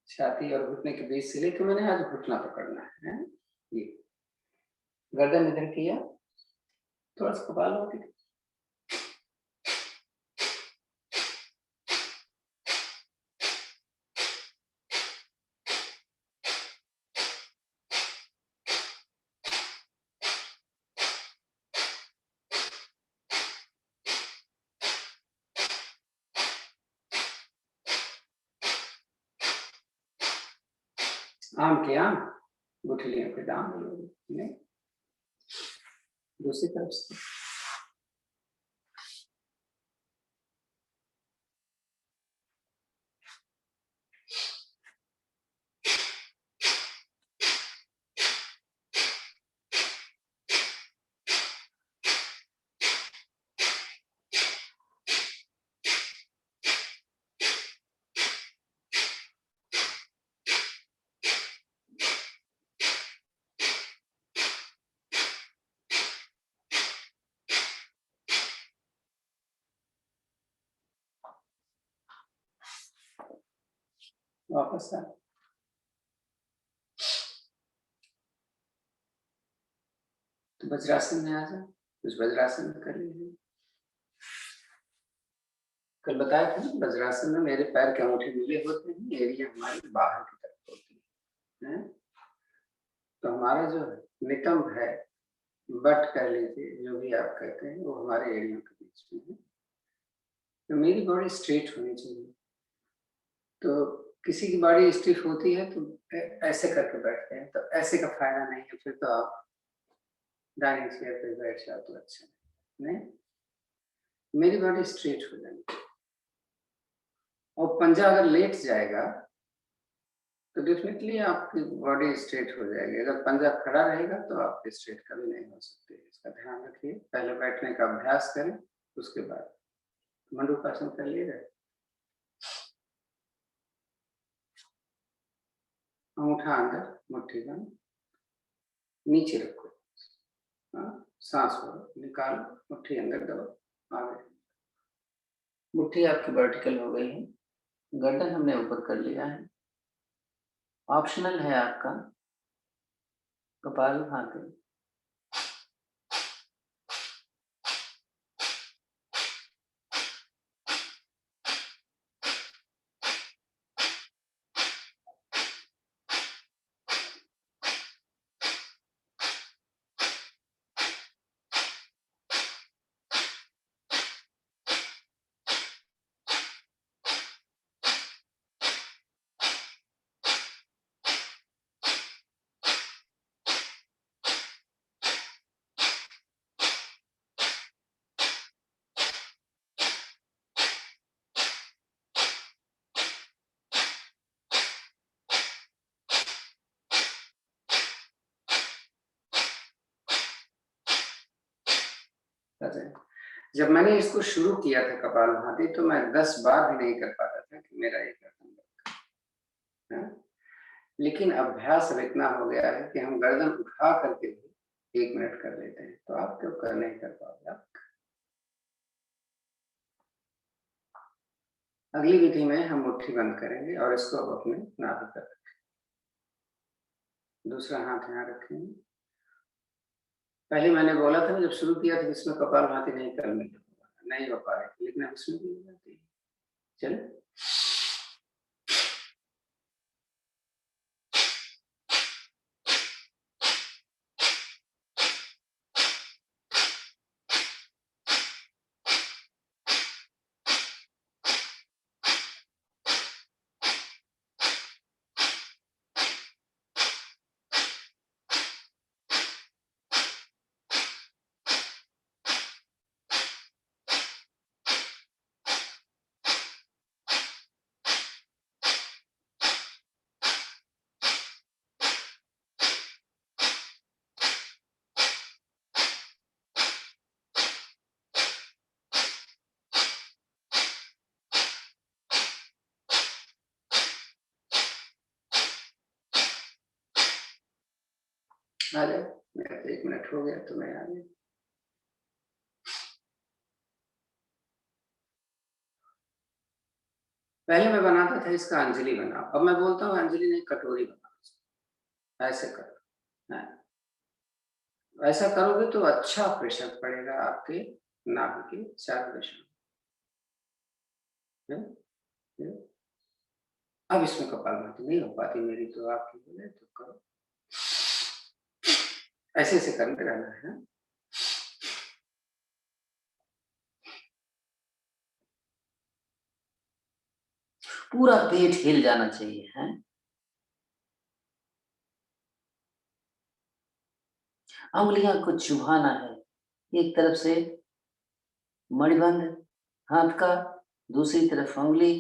छाती और घुटने के बीच से लेकर मैंने आज घुटना पकड़ना है। ये गर्दन इधर किया, थोड़ा सा कपाल होती, आम के आम, गुठलियों के दाम, नहीं दूसरी तरफ से। वापस आ। तो वज्रासन में आ जा, कुछ वज्रासन में कर लीजिए। कल बताया था ना, वज्रासन में मेरे पैर के अंगूठे नीले होते हैं, एरिया हमारी बाहर की तरफ होती है। तो हमारा जो नितंब है, बट कह लीजिए, जो भी आप कहते हैं, वो हमारे एरिया के बीच में है। तो मेरी बॉडी स्ट्रेट होनी चाहिए। तो किसी की बॉडी स्टिफ होती है तो ऐसे करके बैठते हैं, तो ऐसे का फायदा नहीं है। फिर तो आप डाइनिंग चेयर पे बैठ जाओ तो अच्छा नहीं। मेरी बॉडी स्ट्रेट हो जाएगी, और पंजा अगर लेट जाएगा तो डेफिनेटली आपकी बॉडी स्ट्रेट हो जाएगी। अगर पंजा खड़ा रहेगा तो आपकी स्ट्रेट कभी नहीं हो सकती। इसका ध्यान रखिए। पहले बैठने का अभ्यास करें, उसके बाद मंडूकासन कर लीजिए। अंगूठा अंदर, मुट्ठी बंद, नीचे रखो। हाँ, सांस भरो, निकालो, मुट्ठी अंदर दबो, आगे। मुट्ठी आपकी वर्टिकल हो गई है, गर्दन हमने ऊपर कर लिया है। ऑप्शनल है आपका कपालभाति। जब मैंने इसको शुरू किया था कपालभाति, तो मैं 10 बार भी नहीं कर पाता था कि मेरा ये गर्दन है। लेकिन अभ्यास अब इतना हो गया है कि हम गर्दन उठा करके भी 1 मिनट कर लेते हैं। तो आप क्यों कर नहीं कर पाओगे? आप अगली विधि में हम मुट्ठी बंद करेंगे और इसको अब अपने नाभि पर रखें। दूसरा हाथ यहाँ रखेंगे। पहले मैंने बोला था, जब शुरू किया था इसमें कपालभाति नहीं करने नहीं हो पा रही थी, लेकिन अब इसमें भी हो जाती है। चलो, आ जाओ। मेरा तो 1 मिनट हो गया, तो मैं आ गया। पहले मैं बनाता था इसका अंजलि बनाओ, अब मैं बोलता हूँ अंजलि नहीं, कटोरी बनाओ। ऐसे करो। ऐसा करोगे तो अच्छा प्रेशर पड़ेगा आपके नाभि के सर्कुलेशन में। अब इसमें कपालभाति नहीं हो पाती मेरी, तो आपकी बोले तो करो। ऐसे ऐसे करते रहना है। पूरा पेट हिल जाना चाहिए है। उंगलियां को चुभाना है। एक तरफ से मणिबंध हाथ का, दूसरी तरफ उंगली,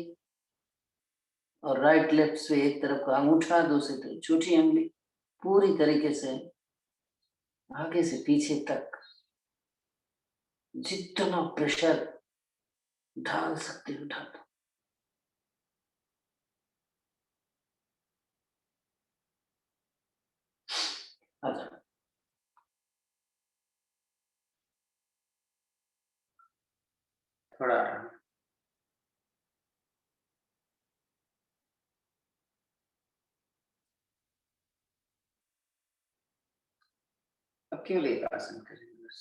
और राइट लेफ्ट से एक तरफ का अंगूठा, दूसरी तरफ छोटी उंगली, पूरी तरीके से आगे से पीछे तक जितना प्रेशर ढाल सकते हो ढाल। अच्छा, थोड़ा आराम। केवल एक आसन करेंगे बस।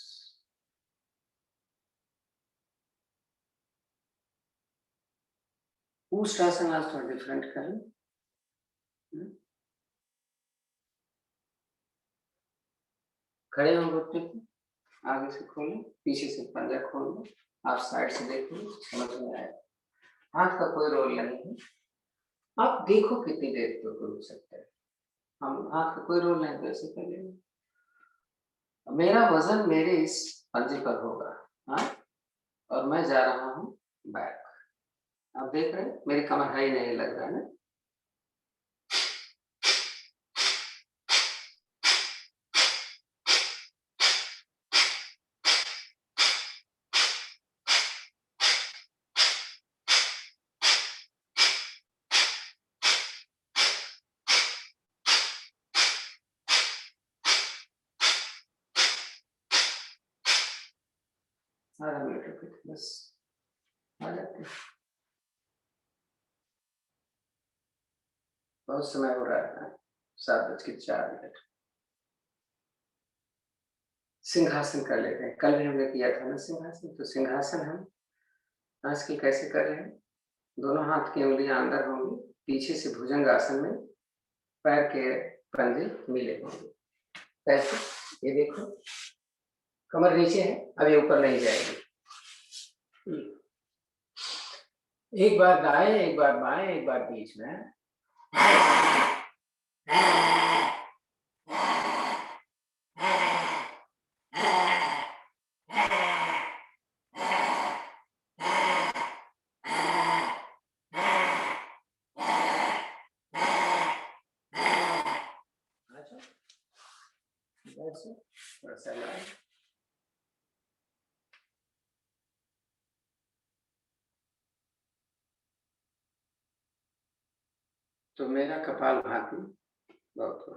ऊष्टासन आज थोड़ा डिफरेंट करें। खड़े हों घुटने पे, आगे से खोलें, पीछे से पंजा खोल लो, आप साइड से देखो, समझ में आए। हाथ का कोई रोल नहीं है, आप देखो कितनी देर तक रुक सकते हैं। हम हाथ का कोई रोल नहीं तो ऐसे कर लेंगे। मेरा वजन मेरे इस पंजे पर होगा, हाँ, और मैं जा रहा हूँ बैक। आप देख रहे हैं मेरी कमर हाई नहीं लग रहा है ना। आधा मिनट रुके बस, आ जाते हैं। बहुत समय हो रहा है, 7:04। सिंहासन कर लेते हैं। कल भी हमने किया था ना सिंहासन, तो सिंहासन हम आज की कैसे कर रहे हैं। दोनों हाथ की उंगलियां अंदर होंगी, पीछे से भुजंग आसन में पैर के पंजे मिले होंगे। कैसे, ये देखो, कमर नीचे है, अभी ऊपर नहीं जाएगी। एक बार दाएं, एक बार बाएं, एक बार बीच में। थोड़ा सा लाएं। तो मेरा कपालभाति बहुत हो।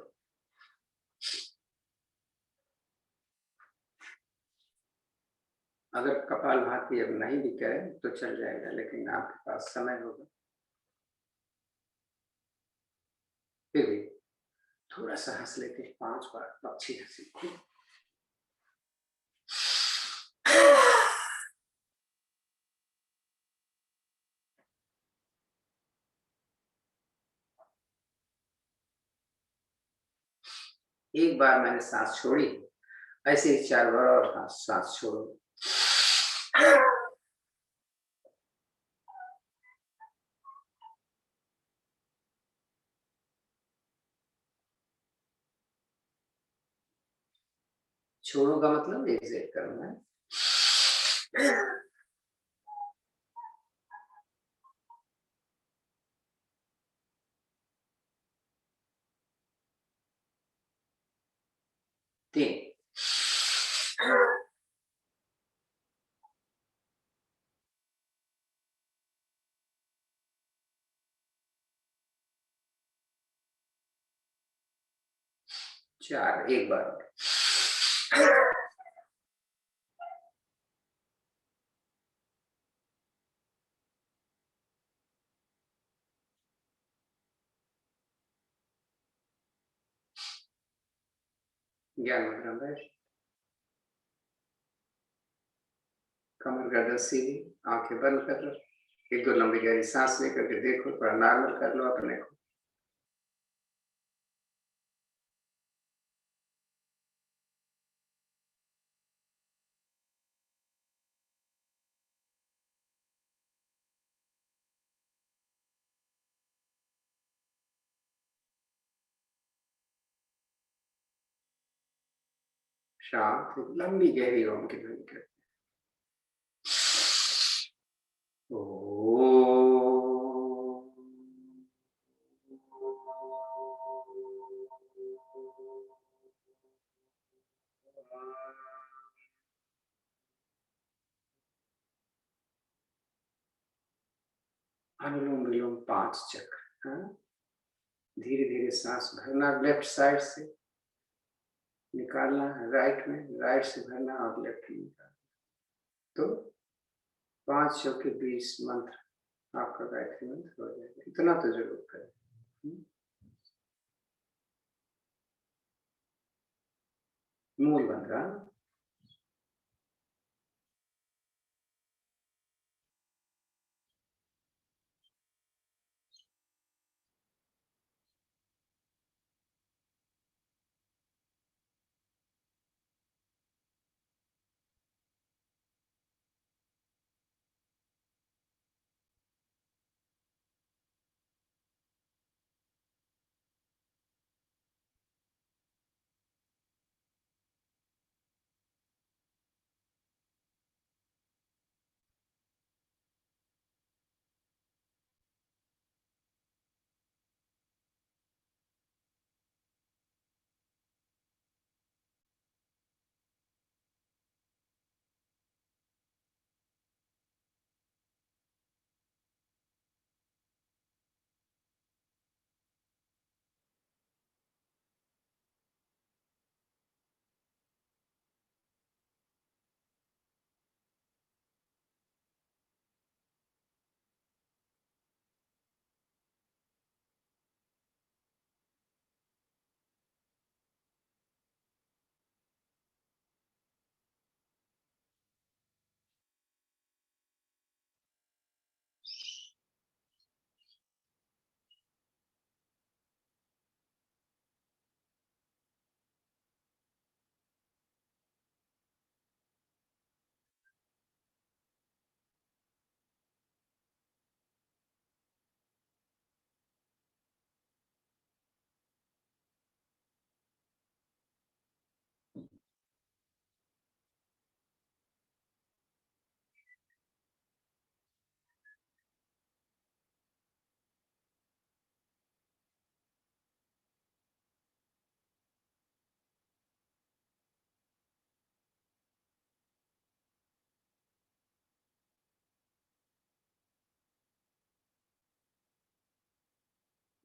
अगर कपालभाति अब नहीं भी करें तो चल जाएगा, लेकिन आपके पास समय होगा, फिर भी थोड़ा सा हंस लेते हैं 5 बार पक्षी हंसी। एक बार मैंने सांस छोड़ी, ऐसे ही 4 बार और सांस छोड़ो। छोड़ो का मतलब एग्जिट करना है। 3 4 एक बार। ज्ञान मुद्रा बैठ, कमर गर्दन सीधी, आंखें बंद कर लो, 1-2 लंबी गहरी सांस लेकर के देखो, थोड़ा नॉर्मल कर लो अपने को। शांत लंबी गहरी ओम की ध्वनि कर। अनुलोम विलोम 5 चक्र। धीरे धीरे सांस भरना, लेफ्ट साइड से निकालना, राइट में, राइट से भरना और लेफ्ट में निकालना। तो 5 चौके 20 मंत्र आपका गायत्री मंत्र हो जाएगा। इतना तो जरूर करें। मूल बन रहा।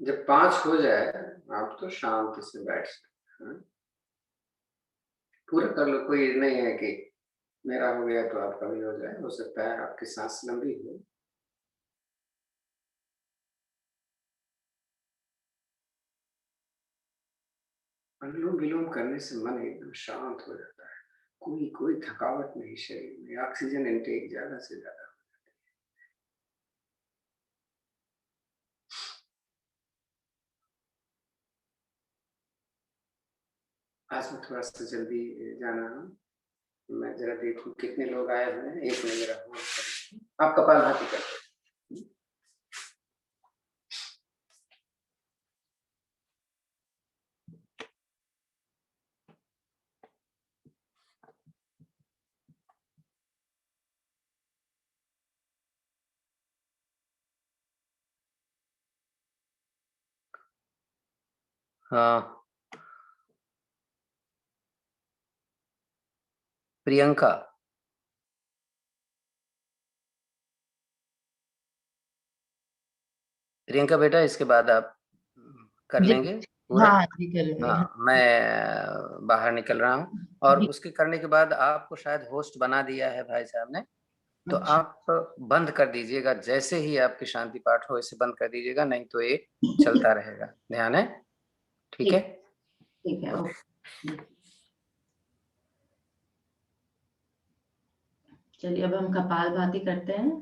जब 5 हो जाए आप तो शांति से बैठ सकते हैं। पूरा कर लो, कोई नहीं है कि मेरा हो गया तो आपका भी हो जाए, हो सकता है आपकी सांस लंबी हो। अनुलोम विलोम करने से मन एकदम शांत हो जाता है, कोई कोई थकावट नहीं शरीर में, ऑक्सीजन इनटेक ज्यादा से ज्यादा। आज मैं थोड़ा सा जल्दी जाना हूँ, मैं जरा देखूं कितने लोग आए हुए हैं। एक मिनट मेरा फोन कर, आप कपालभाति करते हैं। हाँ, प्रियंका। प्रियंका बेटा, इसके बाद आप कर जी। लेंगे पूरा। हाँ जी, कर लेंगे। हाँ, हाँ मैं बाहर निकल रहा हूँ और जी। उसके करने के बाद आपको शायद होस्ट बना दिया है भाई साहब ने, तो अच्छा, आप बंद कर दीजिएगा। जैसे ही आपकी शांति पाठ हो इसे बंद कर दीजिएगा, नहीं तो ये चलता रहेगा। ध्यान है? ठीक है। ठीक है, ओके। चलिए अब हम कपालभाति करते हैं।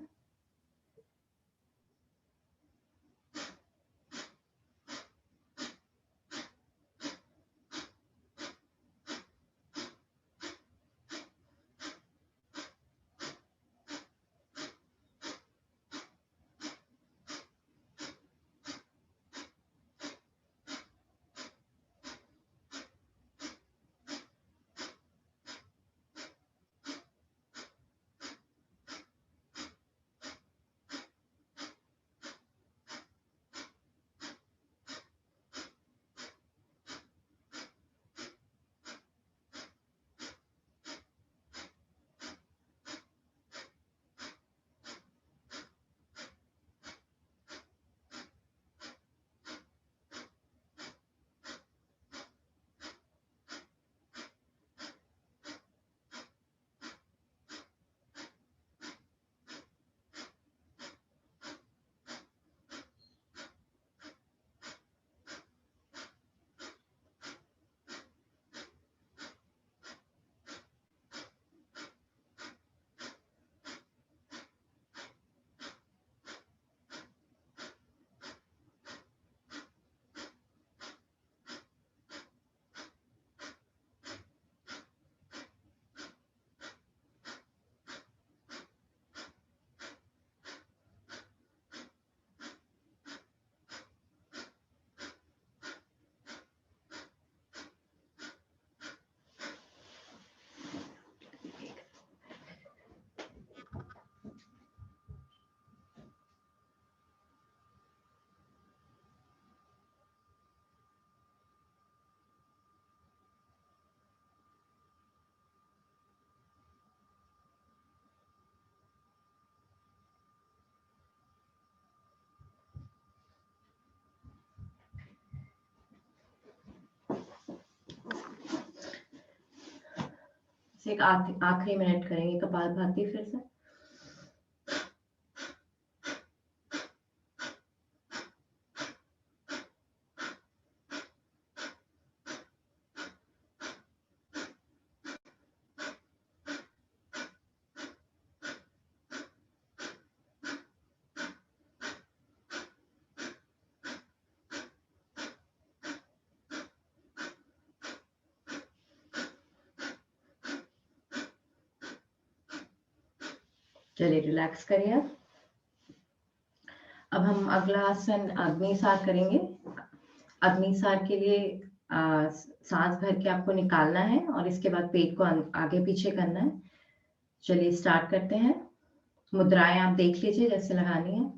एक आखिरी मिनट करेंगे कपालभाति फिर से। चलिए रिलैक्स करिए। अब हम अगला आसन अग्निसार करेंगे। अग्निसार के लिए सांस भर के आपको निकालना है और इसके बाद पेट को आगे पीछे करना है। चलिए स्टार्ट करते हैं। मुद्राएं आप देख लीजिए जैसे लगानी है।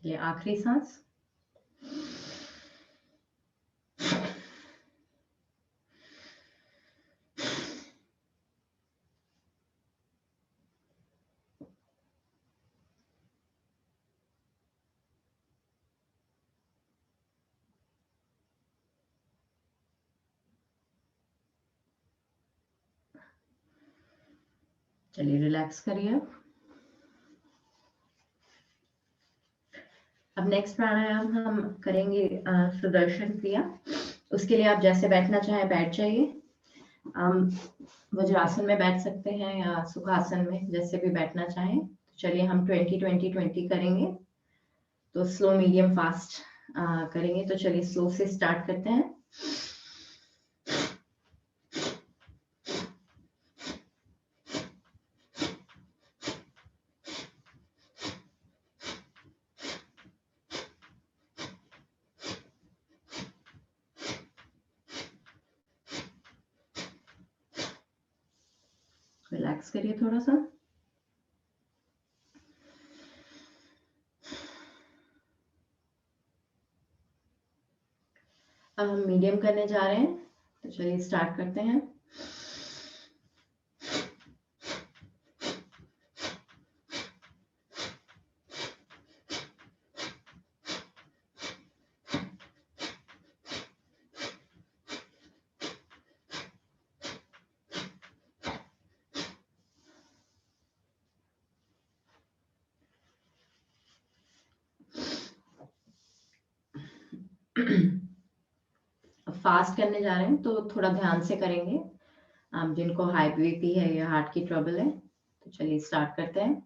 ये आखिरी सांस। चलिए रिलैक्स करिए। अब नेक्स्ट प्राणायाम हम करेंगे सुदर्शन क्रिया। उसके लिए आप जैसे बैठना चाहें बैठ जाइए। वज्रासन में बैठ सकते हैं या सुखासन में, जैसे भी बैठना चाहें। चलिए हम 20-20-20 करेंगे, तो स्लो मीडियम फास्ट करेंगे। तो चलिए स्लो से स्टार्ट करते हैं। रिलैक्स करिए थोड़ा सा। अब हम मीडियम करने जा रहे हैं, तो चलिए स्टार्ट करते हैं। फास्ट करने जा रहे हैं तो थोड़ा ध्यान से करेंगे। आप जिनको हाई बीपी है या हार्ट की ट्रबल है, तो चलिए स्टार्ट करते हैं।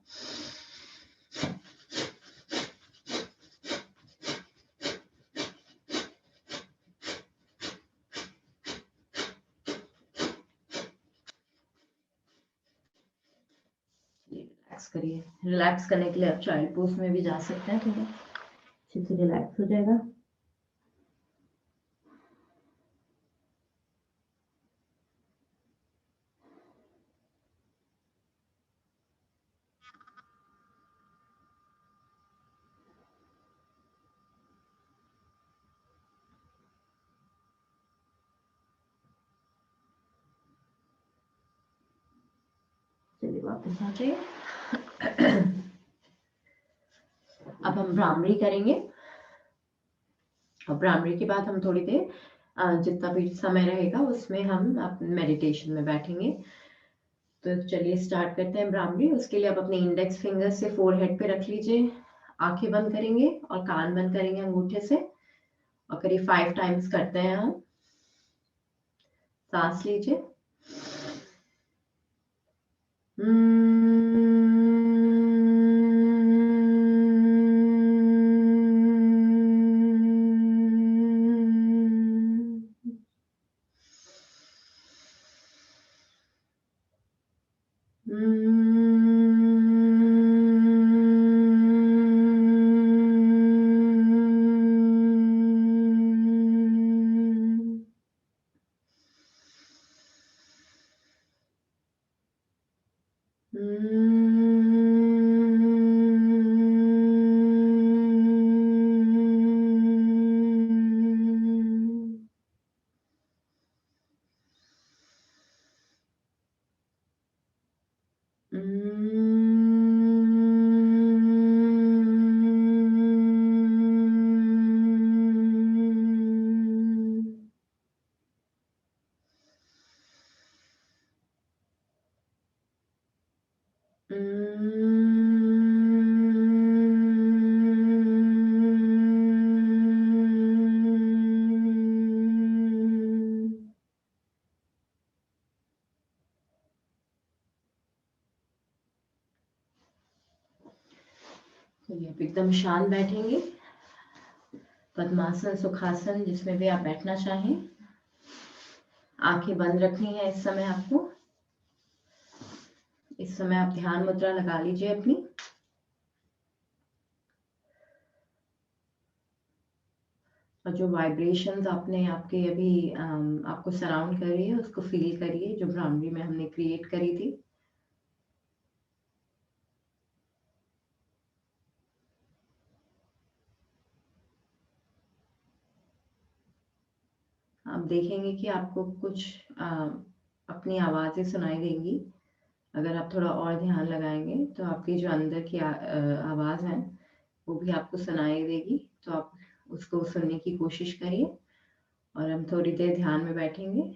रिलैक्स करिए। रिलैक्स करने के लिए आप चाइल्ड पोज में भी जा सकते हैं, थोड़ा अच्छे से रिलैक्स हो जाएगा। चलिए वापस आ जाइए। अब हम भ्रामरी करेंगे और भ्रामरी के बाद हम थोड़ी देर जितना भी समय रहेगा उसमें हम मेडिटेशन में बैठेंगे। तो चलिए स्टार्ट करते हैं भ्रामरी। उसके लिए आप अपने इंडेक्स फिंगर से फोरहेड पे रख लीजिए, आंखें बंद करेंगे और कान बंद करेंगे अंगूठे से और करीब 5 टाइम्स करते हैं हम। सांस लीजिए। चलिए अब एकदम शांत बैठेंगे। पद्मासन, सुखासन, जिसमें भी आप बैठना चाहें। आंखें बंद रखनी है इस समय आपको। इस समय आप ध्यान मुद्रा लगा लीजिए अपनी। और जो वाइब्रेशंस आपने आपके अभी आपको सराउंड कर रही है उसको फील करिए, जो भ्रामरी में हमने क्रिएट करी थी। आप देखेंगे कि आपको कुछ अपनी आवाज़ें सुनाई देंगी। अगर आप थोड़ा और ध्यान लगाएंगे तो आपकी जो अंदर की आवाज़ है वो भी आपको सुनाई देगी। तो आप उसको सुनने की कोशिश करिए और हम थोड़ी देर ध्यान में बैठेंगे।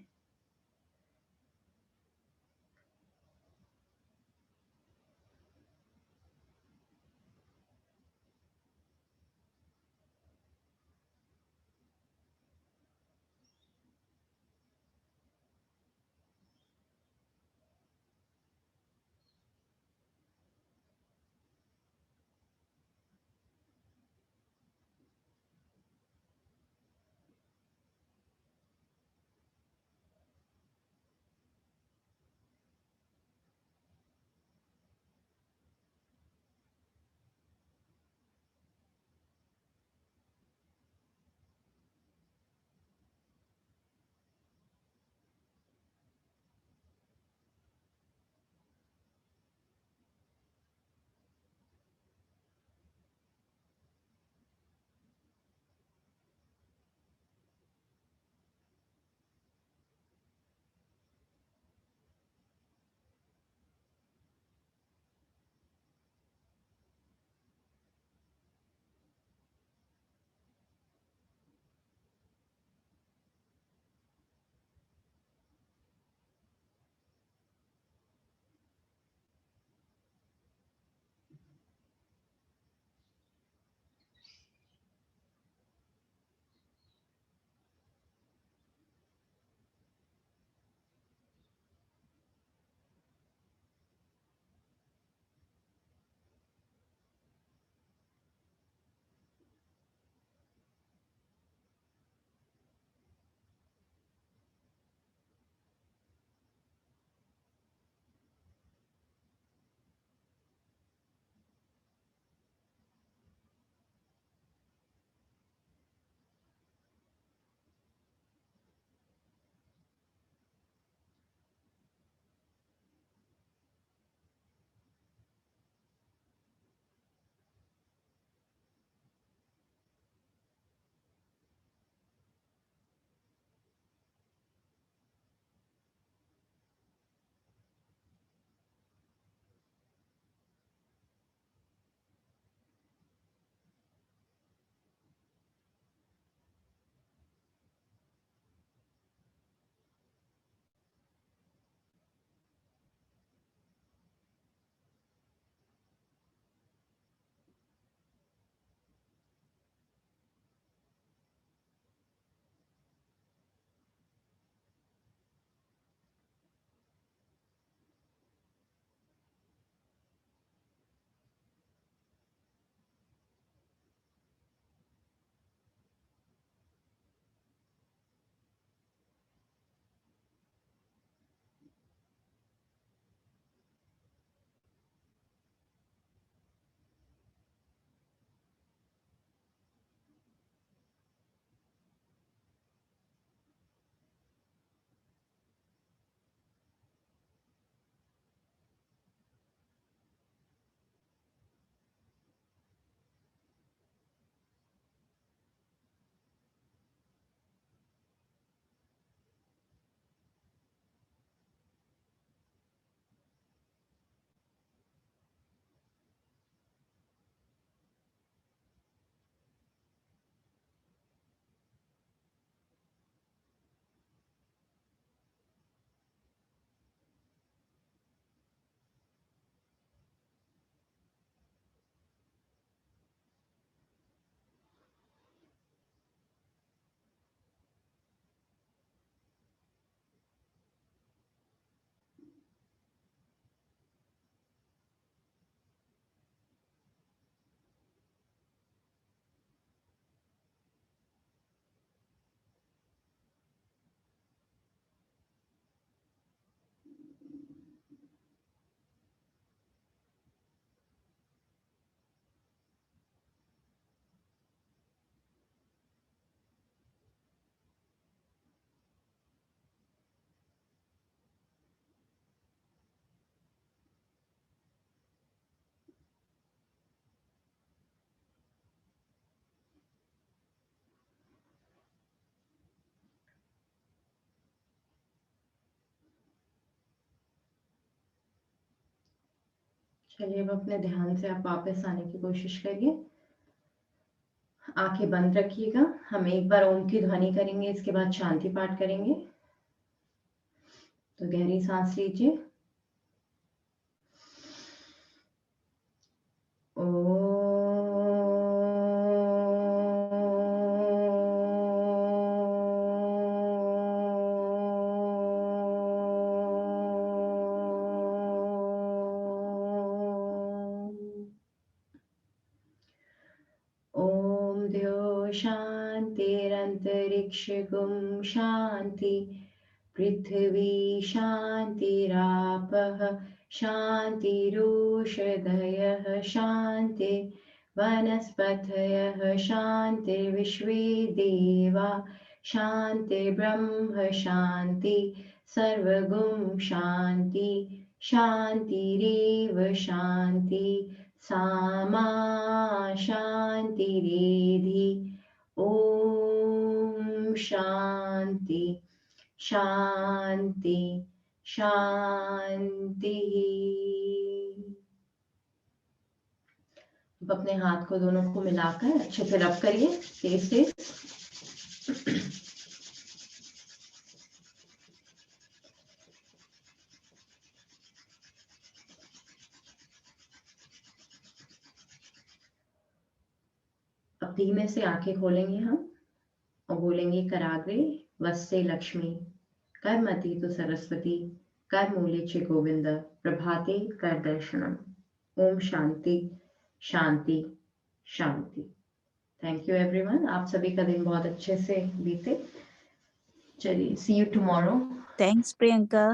चलिए अब अपने ध्यान से आप वापस आने की कोशिश करिए। आंखें बंद रखिएगा। हम एक बार ओम की ध्वनि करेंगे, इसके बाद शांति पाठ करेंगे। तो गहरी सांस लीजिए। ॐ द्यो शान्तिरन्तरिक्षगुं शान्ति पृथिवी शान्तिरापः शान्तिरोषधयः शान्ति वनस्पतयः शान्तिर्विश्वे देवा शान्तिर्ब्रह्म शान्ति सर्वगुं शान्ति शान्तिरेव शान्ति सामा शान्तिरेधि। ॐ शान्ति शान्ति शान्तिः। अब अपने हाथ को दोनों को मिलाकर अच्छे से रब करिए तेज तेज। अब धीमे से आंखें खोलेंगे हम और बोलेंगे कराग्रे वस्ते लक्ष्मी कर्मति तु सरस्वती करमूले च गोविंद प्रभाते कर दर्शनम। ओम शांति शांति शांति। Thank you everyone. आप सभी का दिन बहुत अच्छे से बीते। चलिए see you tomorrow. Thanks, Priyanka.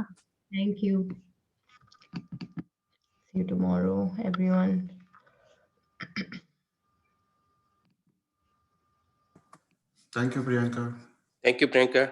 Thank you. See you tomorrow everyone. Thank you, Priyanka. Thank you, Priyanka.